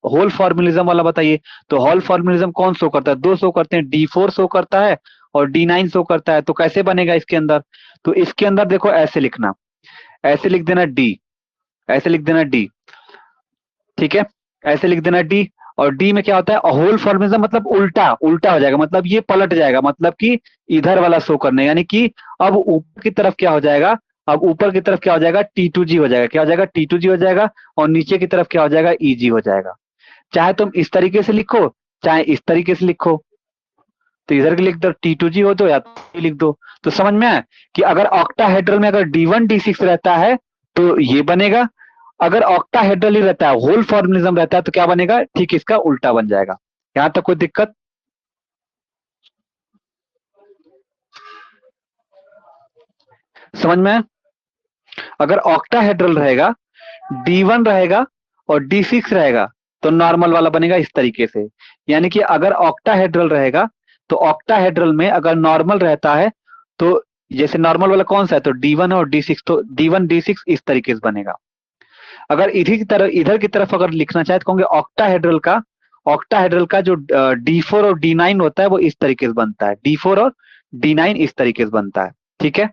होल फॉर्मुलिज्म वाला बताइए, तो होल फॉर्मुलिज्म कौन शो करता है, दो शो करते हैं, D4 शो करता है और D9 शो करता है। तो कैसे बनेगा इसके अंदर, तो इसके अंदर देखो ऐसे लिखना, ऐसे लिख देना डी, ऐसे लिख देना डी, ठीक है, ऐसे लिख देना डी। और डी में क्या होता है, होल फॉर्मुलिज्म मतलब उल्टा, उल्टा हो जाएगा, मतलब ये पलट जाएगा, मतलब कि इधर वाला शो करने, यानी कि अब ऊपर की तरफ क्या हो जाएगा, अब ऊपर की तरफ क्या हो जाएगा, T2G हो जाएगा, क्या हो जाएगा, T2G हो जाएगा, और नीचे की तरफ क्या हो जाएगा, EG हो जाएगा। चाहे तुम इस तरीके से लिखो, चाहे इस तरीके से लिखो, तो इधर के लिख दो T2G हो दो या तो लिख दो। तो समझ में आया कि अगर ऑक्टाहेड्रल में अगर D1 D6 रहता है तो ये बनेगा, अगर ऑक्टाहेड्रल ही रहता है, होल फॉर्मुलिज्म रहता है, तो क्या बनेगा, ठीक इसका उल्टा बन जाएगा। यहां तक कोई दिक्कत, समझ में आया? अगर ऑक्टाहेड्रल रहेगा, D1 रहेगा और D6 रहेगा, तो नॉर्मल वाला बनेगा इस तरीके से। यानी कि अगर ऑक्टाहेड्रल रहेगा, तो ऑक्टाहेड्रल में अगर नॉर्मल रहता है, तो जैसे नॉर्मल वाला कौन सा है, तो D1 और D6, तो D1 D6 इस तरीके से बनेगा। अगर इधर की तरफ अगर लिखना चाहे तो कहोगे ऑक्टाहेड्रल का जो D4 और D9 होता है वो इस तरीके से बनता है, D4 और D9 इस तरीके से बनता है, ठीक है।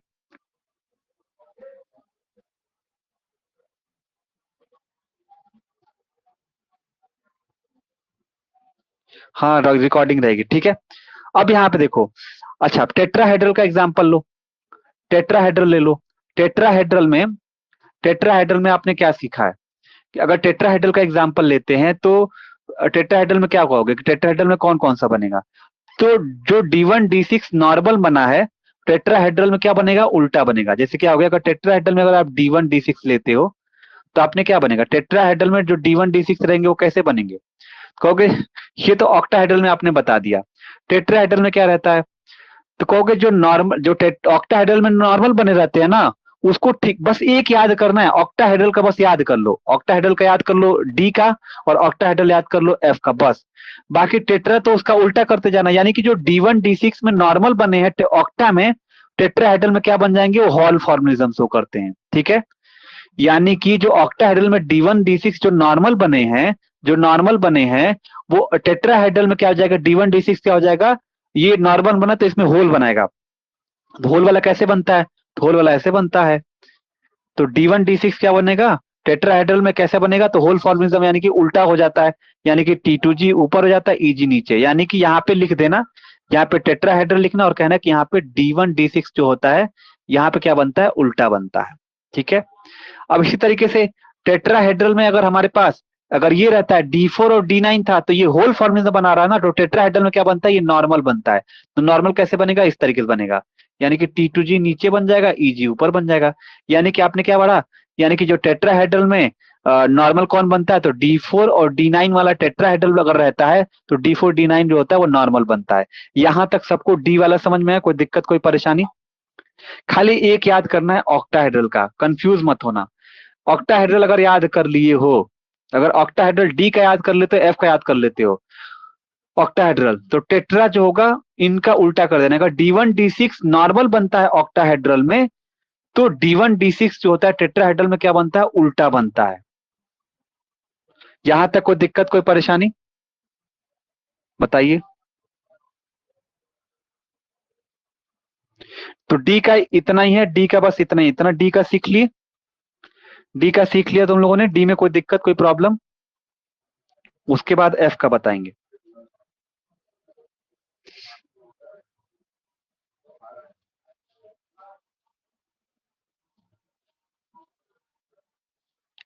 हाँ, रिकॉर्डिंग रहेगी, ठीक है। अब यहाँ पे देखो, अच्छा टेट्राहेड्रल का एग्जांपल लो, टेट्राहेड्रल ले लो। टेट्राहेड्रल में टेट्राहेड्रल में आपने क्या सीखा है, कि अगर टेट्राहेड्रल का एग्जांपल लेते हैं तो टेट्राहेड्रल में क्या कहोगे, कि टेट्राहेड्रल में कौन कौन सा बनेगा, तो जो D1 D6 नॉर्मल बना है, टेट्राहेड्रल में क्या बनेगा, उल्टा बनेगा। जैसे क्या हो गया, अगर टेट्राहेड्रल में अगर आप D1 D6 लेते हो तो आपने क्या बनेगा, टेट्राहेड्रल में जो D1 D6 रहेंगे वो कैसे बनेंगे, कहोगे ये तो ऑक्टाहेड्रल में आपने बता दिया। टेट्राहेड्रल में क्या रहता है, तो कहोगे जो नॉर्मल जो ऑक्टाहेड्रल में नॉर्मल बने रहते हैं ना, उसको ठीक बस एक याद करना है, ऑक्टाहेड्रल का बस याद कर लो, ऑक्टाहेड्रल का याद कर लो डी का, और ऑक्टाहेड्रल याद कर लो एफ का, बस। बाकी टेट्रा तो उसका उल्टा करते जाना, यानी कि जो D1 D6 में नॉर्मल बने हैं ऑक्टा में, टेट्राहेड्रल में क्या बन जाएंगे, वो हॉल फॉर्मुलिज्म शो करते हैं, ठीक है। यानी कि जो ऑक्टाहेड्रल में D1 D6 जो नॉर्मल बने हैं वो टेट्राहेड्रल में क्या हो जाएगा, D1 D6 क्या हो जाएगा, ये नॉर्मल बना तो इसमें होल बनाएगा। तो होल वाला कैसे बनता है, तो होल वाला ऐसे बनता है। तो D1 D6 क्या बनेगा, टेट्राहेड्रल में कैसे बनेगा, तो होल फॉर्मेलिज्म यानी कि उल्टा हो जाता है, यानी कि T2G ऊपर हो जाता है, EG नीचे। यानी कि यहाँ पे लिख देना, यहाँ पे टेट्राहेड्रल लिखना और कहना कि यहाँ पे D1 D6 जो होता है यहाँ पे क्या बनता है, उल्टा बनता है। ठीक है। अब इसी तरीके से टेट्राहेड्रल में अगर हमारे पास अगर ये रहता है D4 और D9 था तो ये होल फॉर्मेलिज्म बना रहा है ना, तो टेट्राहेड्रल में क्या बनता है, ये नॉर्मल बनता है। तो नॉर्मल कैसे बनेगा, इस तरीके से बनेगा, यानी कि T2G नीचे बन जाएगा, EG ऊपर बन जाएगा। यानी कि आपने क्या पढ़ा, यानी कि जो टेट्राहेड्रल में नॉर्मल कौन बनता है, तो D4 और D9 वाला टेट्राहेड्रल अगर रहता है तो D4 D9 जो होता है वो नॉर्मल बनता है। यहां तक सबको D वाला समझ में है, कोई दिक्कत कोई परेशानी? खाली एक याद करना है ऑक्टाहेड्रल का, कंफ्यूज मत होना। ऑक्टाहेड्रल अगर याद कर लिए हो, अगर ऑक्टाहेड्रल D का याद कर लेते हो, F का याद कर लेते हो, ऑक्टाहेड्रल तो टेट्रा जो होगा इनका उल्टा कर देने का। D1 D6 नॉर्मल बनता है ऑक्टाहेड्रल में, तो D1 D6 जो होता है टेट्राहेड्रल में क्या बनता है, उल्टा बनता है। यहां तक कोई दिक्कत कोई परेशानी बताइए? तो D का इतना ही है, D का बस इतना ही, इतना D का सीख लिए, D का सीख लिया तुम लोगों ने। D में कोई दिक्कत कोई प्रॉब्लम? उसके बाद F का बताएंगे।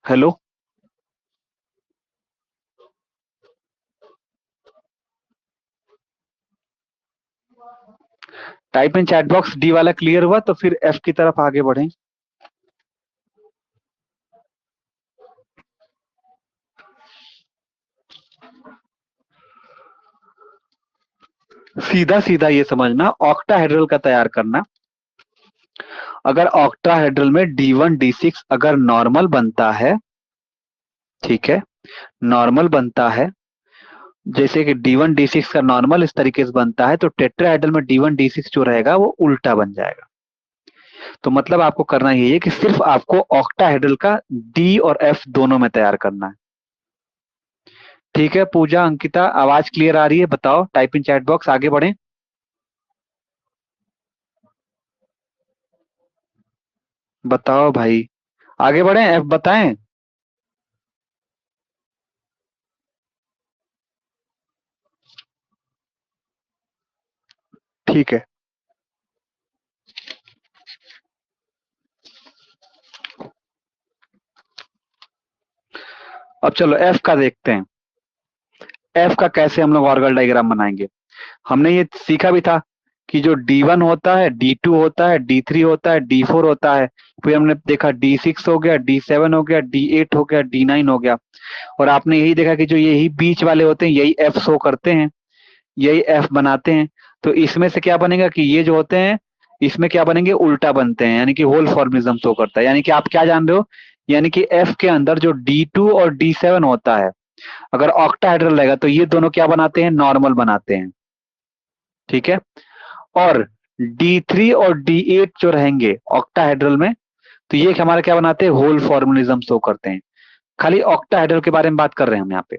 Hello, type in chat box, D वाला क्लियर हुआ तो फिर F की तरफ आगे बढ़ें। सीधा सीधा ये समझना, ऑक्टाहेड्रल का तैयार करना। अगर ऑक्टाहेड्रल में D1 D6 अगर नॉर्मल बनता है, ठीक है, नॉर्मल बनता है, जैसे कि D1 D6 का नॉर्मल इस तरीके से बनता है, तो टेट्राहेड्रल में D1 D6 जो रहेगा वो उल्टा बन जाएगा। तो मतलब आपको करना यही है कि सिर्फ आपको ऑक्टाहेड्रल का D और F दोनों में तैयार करना है। ठीक है, पूजा अंकिता आवाज क्लियर आ रही है? बताओ, टाइप इन चैट बॉक्स, आगे बढ़ें। बताओ भाई, आगे बढ़ें, F बताएं। ठीक है, अब चलो F का देखते हैं। F का कैसे हम लोग ऑर्गल डायग्राम बनाएंगे। हमने ये सीखा भी था कि जो D1 होता है, D2 होता है, D3 होता है, D4 होता है, फिर हमने देखा D6 हो गया, D7 हो गया, D8 हो गया, D9 हो गया। और आपने यही देखा कि जो यही बीच वाले होते हैं यही F शो करते हैं, यही F बनाते हैं। तो इसमें से क्या बनेगा कि ये जो होते हैं इसमें क्या बनेंगे, उल्टा बनते हैं, यानी कि होल फॉर्मिज्म शो करता है। यानी कि आप क्या जान रहे हो, यानी कि F के अंदर जो D2 और D7 होता है अगर ऑक्टाहेड्रल रहेगा तो ये दोनों क्या बनाते हैं, नॉर्मल बनाते हैं। ठीक है। और D3 और D8 जो रहेंगे ऑक्टाहेड्रल में, तो ये हमारा क्या बनाते हैं, होल फॉर्मुलिज्म शो करते हैं। खाली ऑक्टाहेड्रल के बारे में बात कर रहे हैं हम यहाँ पे।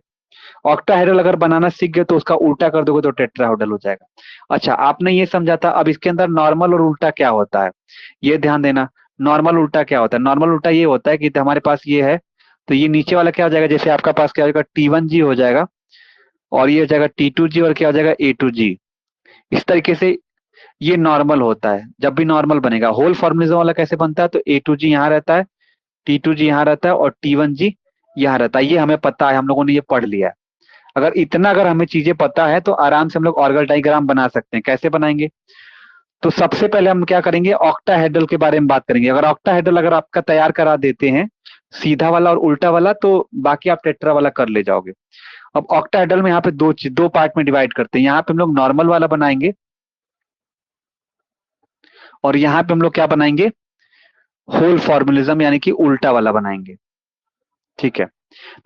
ऑक्टाहेड्रल अगर बनाना सीख गए तो उसका उल्टा कर दोगे तो टेट्राहेड्रल हो जाएगा। अच्छा, आपने ये समझा था। अब इसके अंदर नॉर्मल और उल्टा क्या होता है, ये ध्यान देना। नॉर्मल उल्टा क्या होता है, नॉर्मल उल्टा ये होता है कि हमारे पास ये है तो ये नीचे वाला क्या हो जाएगा, जैसे आपका पास क्या हो जाएगा, T1G हो जाएगा, और ये हो जाएगा T2G, और क्या हो जाएगा, A2G। इस तरीके से ये नॉर्मल होता है। जब भी नॉर्मल बनेगा, होल फॉर्मुलिज्म वाला कैसे बनता है, तो A2G यहाँ रहता है, T2G यहाँ रहता है, और T1G यहाँ रहता है। ये हमें पता है, हम लोगों ने ये पढ़ लिया है। अगर हमें चीजें पता है तो आराम से हम लोग ऑर्गल डायग्राम बना सकते हैं। कैसे बनाएंगे, तो सबसे पहले हम क्या करेंगे, ऑक्टाहेड्रल के बारे में बात करेंगे। अगर ऑक्टाहेड्रल अगर आपका तैयार करा देते हैं, सीधा वाला और उल्टा वाला, तो बाकी आप टेट्रा वाला कर ले जाओगे। अब ऑक्टाहेड्रल में यहाँ पे दो पार्ट में डिवाइड करते हैं। यहाँ पे हम लोग नॉर्मल वाला बनाएंगे और यहाँ पे हम लोग क्या बनाएंगे, होल फॉर्मुलिज्म यानी कि उल्टा वाला बनाएंगे। ठीक है।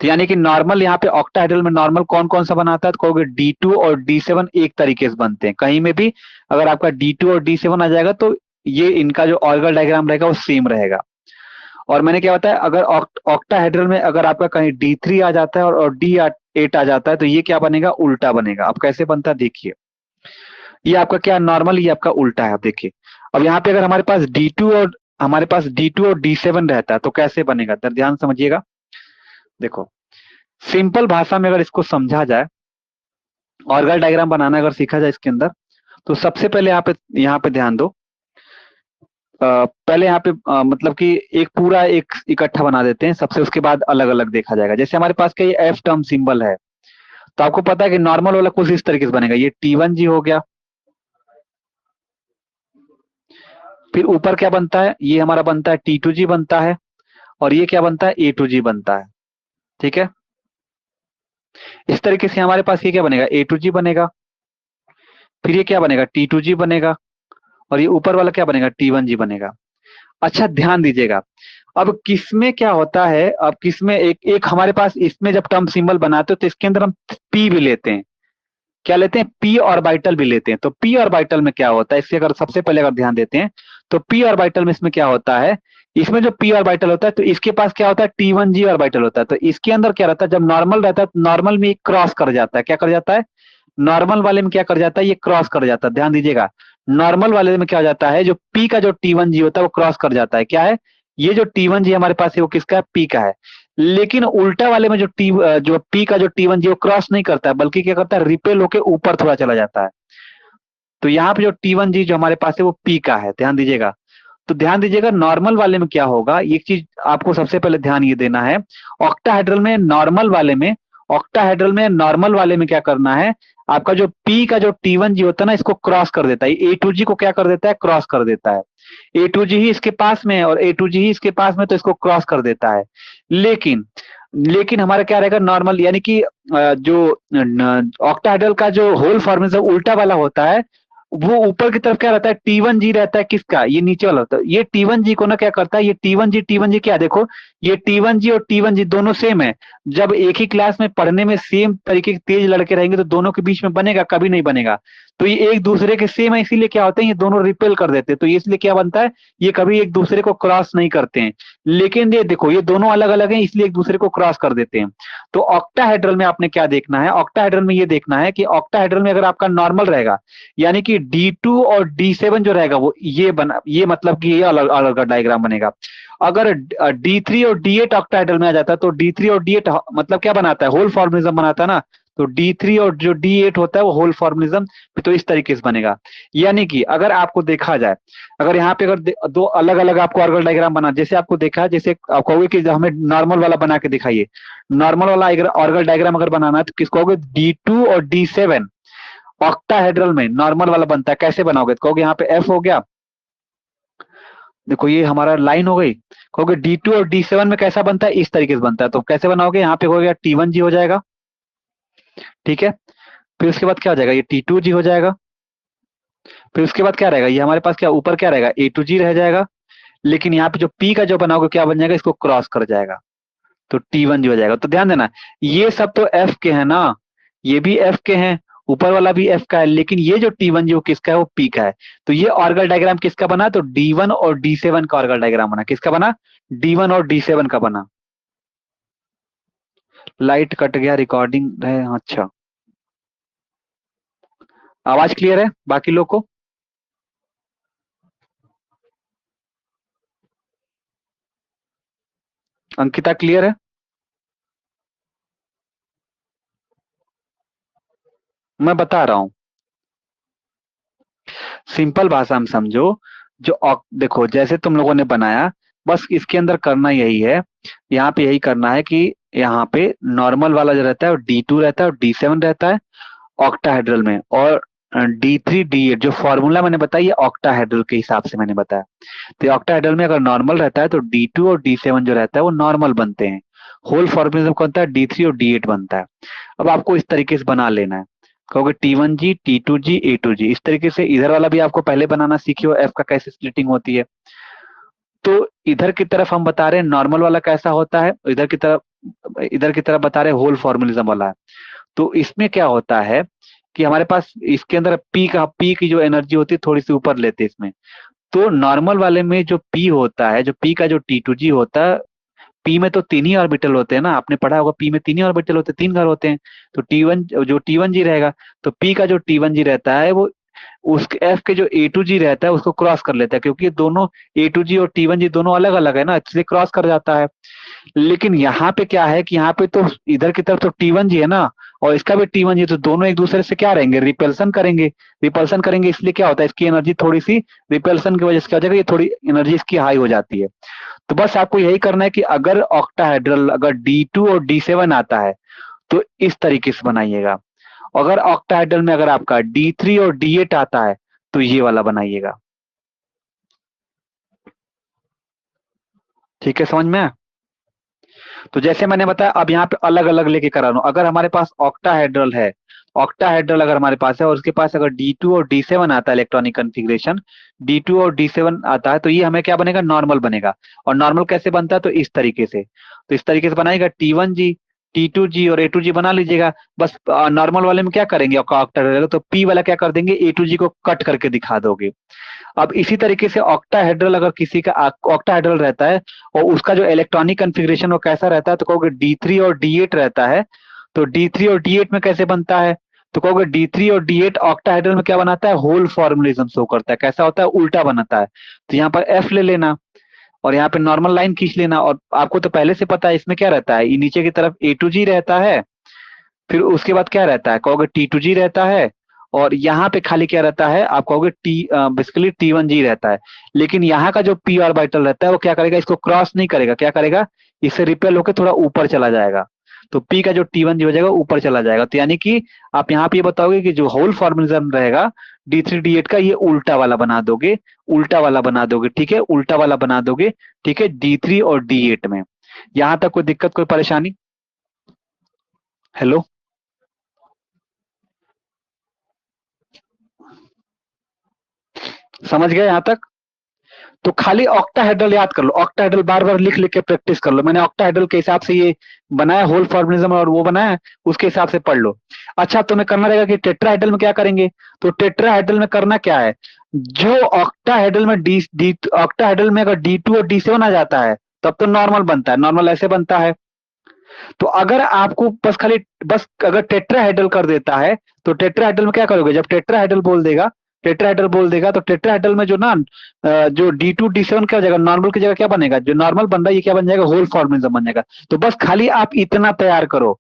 तो यानी कि नॉर्मल यहाँ पे ऑक्टाहेड्रल में नॉर्मल कौन कौन सा बनाता है, तो कहोगे D2 और D7 एक तरीके से बनते हैं। कहीं में भी अगर आपका D2 और D7 आ जाएगा तो ये इनका जो ऑर्गल डायग्राम रहेगा वो सेम रहेगा। और मैंने क्या बताया, अगर ऑक्टाहेड्रल में अगर आपका कहीं D3 आ जाता है और D8 आ जाता है तो ये क्या बनेगा, उल्टा बनेगा। अब कैसे बनता है देखिए, ये आपका क्या नॉर्मल, ये आपका उल्टा है। अब देखिए, अब यहाँ पे अगर हमारे पास D2 और D7 रहता है तो कैसे बनेगा, तर ध्यान समझिएगा। देखो, सिंपल भाषा में अगर इसको समझा जाए, ऑर्गल डायग्राम बनाना अगर सीखा जाए इसके अंदर, तो सबसे पहले यहाँ पे ध्यान दो। पहले यहाँ पे मतलब कि एक पूरा एक इकट्ठा बना देते हैं सबसे, उसके बाद अलग अलग देखा जाएगा। जैसे हमारे पास का ये एफ टर्म सिंबल है, तो आपको पता है कि नॉर्मल वाला कुछ इस तरीके से बनेगा, ये T1G हो गया। फिर ऊपर क्या बनता है, ये हमारा बनता है T2G बनता है, और ये क्या बनता है, A2G बनता है। ठीक है, इस तरीके से हमारे पास ये क्या बनेगा, A2G बनेगा। फिर ये क्या बनेगा, T2G बनेगा, और ये ऊपर वाला क्या बनेगा, T1G बनेगा। अच्छा ध्यान दीजिएगा, अब किसमें क्या होता है, अब किसमें एक एक हमारे पास इसमें जब टर्म सिंबल बनाते हो तो इसके अंदर हम P भी लेते हैं। क्या लेते हैं, P ऑर्बिटल भी लेते हैं। तो P ऑर्बिटल में क्या होता है, इससे अगर सबसे पहले अगर ध्यान देते हैं तो P ऑर्बिटल में इसमें क्या होता है, इसमें जो P ऑर्बिटल होता है तो इसके पास क्या होता है, T1G ऑर्बिटल होता है। तो इसके अंदर क्या रहता है, जब नॉर्मल रहता है तो नॉर्मल में क्रॉस कर जाता है। क्या कर जाता है, नॉर्मल वाले में क्या कर जाता है, ये क्रॉस कर जाता है। ध्यान दीजिएगा, नॉर्मल वाले में क्या हो जाता है, जो P का जो T1G होता है वो क्रॉस कर जाता है। क्या है, ये जो T1G हमारे पास है वो किसका है, P का है। लेकिन उल्टा वाले में जो P का जो T1G वो क्रॉस नहीं करता है, बल्कि क्या करता है, रिपेल होके ऊपर थोड़ा चला जाता है। तो यहाँ पे जो T1G जो हमारे पास है वो P का है। ध्यान दीजिएगा, तो ध्यान दीजिएगा नॉर्मल वाले में क्या होगा, एक चीज आपको सबसे पहले ध्यान ये देना है, ऑक्टाहेड्रल में नॉर्मल वाले में, ऑक्टाहेड्रल में नॉर्मल वाले में क्या करना है, आपका जो P का जो T1G होता है ना, इसको क्रॉस कर देता है। A2G को क्या कर देता है, क्रॉस कर देता है। A2G ही इसके पास में है और A2G ही इसके पास में, तो इसको क्रॉस कर देता है। लेकिन लेकिन हमारा क्या रहेगा, नॉर्मल यानी कि जो ऑक्टाहेड्रल का जो होल फॉर्मेशन उल्टा वाला होता है, वो ऊपर की तरफ क्या रहता है, T1G रहता है किसका, ये नीचे वाला होता है। ये T1G को ना क्या करता है, ये T1G क्या देखो, ये T1G और T1G दोनों सेम है। जब एक ही क्लास में पढ़ने में सेम तरीके के तेज लड़के रहेंगे तो दोनों के बीच में बनेगा, कभी नहीं बनेगा। तो ये एक दूसरे के सेम है, इसीलिए क्या होते हैं, ये दोनों रिपेल कर देते हैं। तो इसलिए क्या बनता है, ये कभी एक दूसरे को क्रॉस नहीं करते हैं। लेकिन ये देखो, ये दोनों अलग अलग हैं, इसलिए एक दूसरे को क्रॉस कर देते हैं। तो ऑक्टाहेड्रल में आपने क्या देखना है, ऑक्टाहेड्रल में ये देखना है कि ऑक्टाहेड्रल में अगर आपका नॉर्मल रहेगा, यानी कि D2 और D7 जो रहेगा वो ये मतलब कि ये अलग अलग डायग्राम बनेगा। अगर D3 और D8 ऑक्टाहेड्रल में आ जाता है तो D3 और D8 मतलब क्या बनाता है, होल फॉर्मलिज्म बनाता है ना। तो D3 और जो D8 होता है वो होल फॉर्मलिज्म, तो इस तरीके से बनेगा। यानी कि अगर आपको देखा जाए, अगर यहाँ पे अगर दो अलग अलग आपको ऑर्गल डायग्राम बना, जैसे आपको देखा है, जैसे आप कहोगे कि हमें नॉर्मल वाला बना के दिखाइए, नॉर्मल वाला ऑर्गल डायग्राम अगर बनाना है तो किसको कहोगे, D2 और D7 ऑक्टाहेड्रल में नॉर्मल वाला बनता है। कैसे बनाओगे, तो कहोगे यहाँ पे F हो गया, देखो ये हमारा लाइन हो गई। कहोगे D2 और D7 में कैसा बनता है, इस तरीके से बनता है। तो कैसे बनाओगे, यहाँ पे हो गया T1G हो जाएगा, ठीक है। फिर उसके बाद क्या हो जाएगा, ये T2G हो जाएगा। फिर उसके बाद क्या रहेगा, ये हमारे पास क्या ऊपर क्या रहेगा, A2G रह जाएगा। लेकिन यहाँ पे जो P का जो बनाओगे क्या बन जाएगा, इसको क्रॉस कर जाएगा, तो T1G हो जाएगा। तो ध्यान देना, ये सब तो F के हैं ना, ये भी F के हैं, ऊपर वाला भी F का है, लेकिन ये जो T1G वो किसका है, वो P का है। तो ये ऑर्गल डायग्राम किसका बना, तो D1 और D7 का ऑर्गल डायग्राम बना। किसका बना, D1 और D7 का बना। लाइट कट गया, रिकॉर्डिंग है, अच्छा। आवाज क्लियर है बाकी लोग को, अंकिता क्लियर है, मैं बता रहा हूँ सिंपल भाषा में समझो। देखो जैसे तुम लोगों ने बनाया, बस इसके अंदर करना यही है, यहाँ पे यही करना है कि यहाँ पे नॉर्मल वाला जो रहता है वो D2 रहता है और D7 रहता है ऑक्टाहेड्रल में, और D3 D8 जो फॉर्मूला मैंने बताया ये ऑक्टाहेड्रल के हिसाब से मैंने बताया। तो ऑक्टाहेड्रल में अगर नॉर्मल रहता है तो D2 और D7 जो रहता है वो नॉर्मल बनते हैं, होल फॉर्मूला कौन बनता है, D3 और D8 बनता है। अब आपको इस तरीके से बना लेना है, कहोगे T1G T2G A2G, इस तरीके से। इधर वाला भी आपको पहले बनाना सीखिए हो, F का कैसे स्प्लिटिंग होती है। तो इधर की तरफ हम बता रहे हैं नॉर्मल वाला कैसा होता है, इधर की तरफ बता रहे हैं होल फॉर्मलिज्म वाला है। तो इसमें क्या होता है कि हमारे पास इसके अंदर P की जो एनर्जी होती है थोड़ी सी ऊपर लेते हैं इसमें। तो नॉर्मल वाले में जो पी होता है, जो पी का जो T2G होता है, पी में तो 3 ही ऑर्बिटल होते हैं ना, आपने पढ़ा होगा पी में 3 ही ऑर्बिटल होते हैं, 3 घर होते हैं। तो T1 जो T1G रहेगा, तो पी का जो T1G रहता है वो उस एफ के जो A2G रहता है उसको क्रॉस कर लेता है, क्योंकि ये दोनों A2G और T1G दोनों अलग अलग है ना, इसलिए क्रॉस कर जाता है। लेकिन यहाँ पे क्या है कि यहाँ पे तो इधर की तरफ तो T1G है ना, और इसका भी T1G, तो दोनों एक दूसरे से क्या रहेंगे, रिपल्सन करेंगे। रिपल्सन करेंगे, इसलिए क्या होता है, इसकी एनर्जी थोड़ी सी रिपल्सन की वजह से क्या हो जाएगा, ये थोड़ी एनर्जी इसकी हाई हो जाती है। तो बस आपको यही करना है कि अगर ऑक्टाहेड्रल अगर D2 और D7 आता है तो इस तरीके से बनाइएगा। अगर ऑक्टाहेड्रल में अगर आपका D3 और D8 आता है तो ये वाला बनाइएगा। ठीक है, समझ में आया? तो जैसे मैंने बताया, अब यहाँ पे अलग अलग लेके करा रहा हूं। अगर हमारे पास ऑक्टाहेड्रल है, ऑक्टाहेड्रल अगर हमारे पास है और उसके पास अगर D2 और D7 आता है इलेक्ट्रॉनिक कन्फिग्रेशन, D2 और D7 आता है, तो ये हमें क्या बनेगा, नॉर्मल बनेगा। और नॉर्मल कैसे बनता है, तो इस तरीके से, तो इस तरीके से बनाएगा, T1G, T2G और A2G बना लीजिएगा। बस नॉर्मल वाले में क्या करेंगे, ऑक्टाहेड्रल तो P वाला क्या कर देंगे, A2G को कट करके दिखा दोगे। अब इसी तरीके से ऑक्टाहेड्रल अगर किसी का ऑक्टाहेड्रल रहता है और उसका जो इलेक्ट्रॉनिक कन्फिग्रेशन वो कैसा रहता है, तो कहोगे D3 और D8 रहता है। तो D3 और D8 में कैसे बनता है, तो कहोगे D3 और D8 ऑक्टाहेड्रल में क्या बनाता है, होल फॉर्मुलिज्म शो करता है। कैसा होता है, उल्टा बनाता है। तो यहाँ पर F ले लेना और यहाँ पे नॉर्मल लाइन खींच लेना। और आपको तो पहले से पता है इसमें क्या रहता है, ये नीचे की तरफ A2G रहता है, फिर उसके बाद क्या रहता है, कहोगे T2G रहता है, और यहाँ पे खाली क्या रहता है, आप कहोगे बेसिकली T1G रहता है। लेकिन यहाँ का जो p ऑर्बिटल रहता है वो क्या करेगा, इसको क्रॉस नहीं करेगा, क्या करेगा, इससे रिपेल होकर थोड़ा ऊपर चला जाएगा। तो p का जो T1G हो जाएगा ऊपर चला जाएगा। तो यानी कि आप यहाँ पे ये बताओगे कि जो होल फॉर्मुलिज्म रहेगा D3 D8 का, ये उल्टा वाला बना दोगे, उल्टा वाला बना दोगे। ठीक है, उल्टा वाला बना दोगे। ठीक है, D3 और D8 में। यहाँ तक कोई दिक्कत, कोई परेशानी? हेलो, समझ गए यहाँ तक? तो खाली ऑक्टाहेड्रल याद कर लो, ऑक्टाहेड्रल बार बार लिख लिख के प्रैक्टिस कर लो। मैंने ऑक्टाहेड्रल के हिसाब से ये बनाया, होल फॉर्मुलिज्म और वो बनाया, उसके हिसाब से पढ़ लो। अच्छा, तुम्हें करना रहेगा कि टेट्राहेड्रल में क्या करेंगे। तो टेट्राहेड्रल में करना क्या है, जो ऑक्टाहेड्रल में डी ऑक्टाहेड्रल में अगर D2 और D7 आ जाता है तब तो नॉर्मल बनता है। नॉर्मल ऐसे बनता है। तो अगर आपको बस खाली बस अगर टेट्राहेड्रल कर देता है, तो टेट्राहेड्रल में क्या करोगे, जब टेट्राहेड्रल बोल देगा, टेट्राहेड्रल बोल देगा, तो टेट्राहेड्रल में जो ना जो D2 D7 क्या हो जाएगा, नॉर्मल की जगह क्या बनेगा, जो नॉर्मल बन रहा है ये क्या बन जाएगा, होल फॉर्मुलिज्म बन जाएगा। तो बस खाली आप इतना तैयार करो।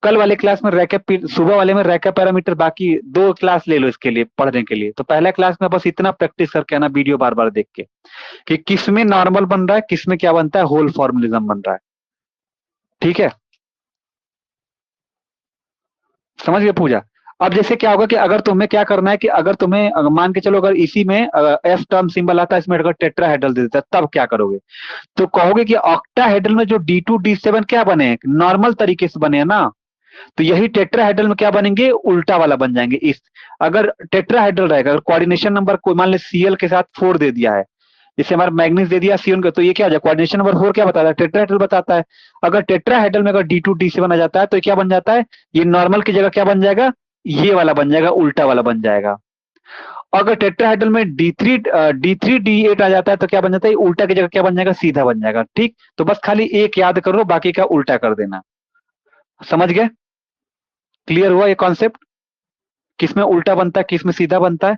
कल वाले क्लास में रैकेप, सुबह वाले में रैकेप पैरामीटर, बाकी 2 क्लास ले लो इसके लिए पढ़ने के लिए। तो पहला क्लास में बस इतना प्रैक्टिस करके आना, वीडियो बार बार देख के, कि किस में नॉर्मल बन रहा है, किस में क्या बनता है, होल फॉर्मुलिज्म बन रहा है। ठीक है, समझ गए पूजा? अब जैसे क्या होगा कि अगर तुम्हें क्या करना है कि अगर तुम्हें मान के चलो अगर इसी में एफ टर्म सिंबल आता है, इसमें अगर टेट्राहेड्रल दे देता है, तब क्या करोगे, तो कहोगे कि ऑक्टाहेड्रल में जो D2 D7 क्या बने हैं, नॉर्मल तरीके से बने हैं ना, तो यही टेट्राहेड्रल में क्या बनेंगे, उल्टा वाला बन जाएंगे। इस अगर टेट्राहेड्रल रहेगा, अगर कोऑर्डिनेशन नंबर कोई मान ले Cl के साथ 4 दे दिया है, जैसे हमारा मैग्नीज दे दिया C1 का, तो ये क्या हो जाए, कोऑर्डिनेशन नंबर 4 क्या बताता है, टेट्राहेड्रल बताता है। अगर टेट्राहेड्रल में अगर D2 D7 आ जाता है तो ये क्या बन जाता है, ये नॉर्मल की जगह क्या बन जाएगा, ये वाला बन जाएगा, उल्टा वाला बन जाएगा। अगर टेट्राहेड्रल में D3 D8 आ जाता है तो क्या बन जाता है, उल्टा की जगह क्या बन जाएगा, सीधा बन जाएगा। ठीक, तो बस खाली एक याद करो, बाकी का उल्टा कर देना। समझ गए? क्लियर हुआ ये कॉन्सेप्ट, किसमें उल्टा बनता है, किसमें सीधा बनता है?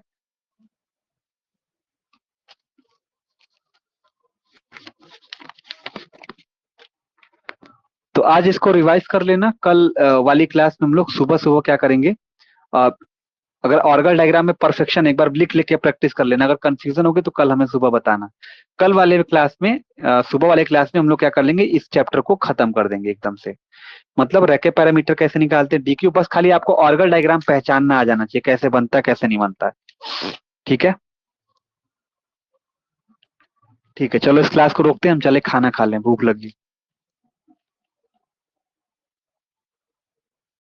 तो आज इसको रिवाइज कर लेना। कल वाली क्लास में हम लोग सुबह सुबह क्या करेंगे, अ, अगर ऑर्गल डायग्राम में परफेक्शन एक बार लिख लिख के प्रैक्टिस कर लेना। अगर कंफ्यूजन होगी तो कल हमें सुबह बताना। कल वाले क्लास में सुबह वाले क्लास में हम लोग क्या कर लेंगे, इस चैप्टर को खत्म कर देंगे एकदम से। मतलब रैके पैरामीटर कैसे निकालते हैं, DQ, बस खाली आपको ऑर्गल डायग्राम पहचानना आ जाना चाहिए, कैसे बनता है कैसे नहीं बनता है। ठीक है, ठीक है, चलो इस क्लास को रोकते हैं, हम चले खाना खा लें, भूख लगी।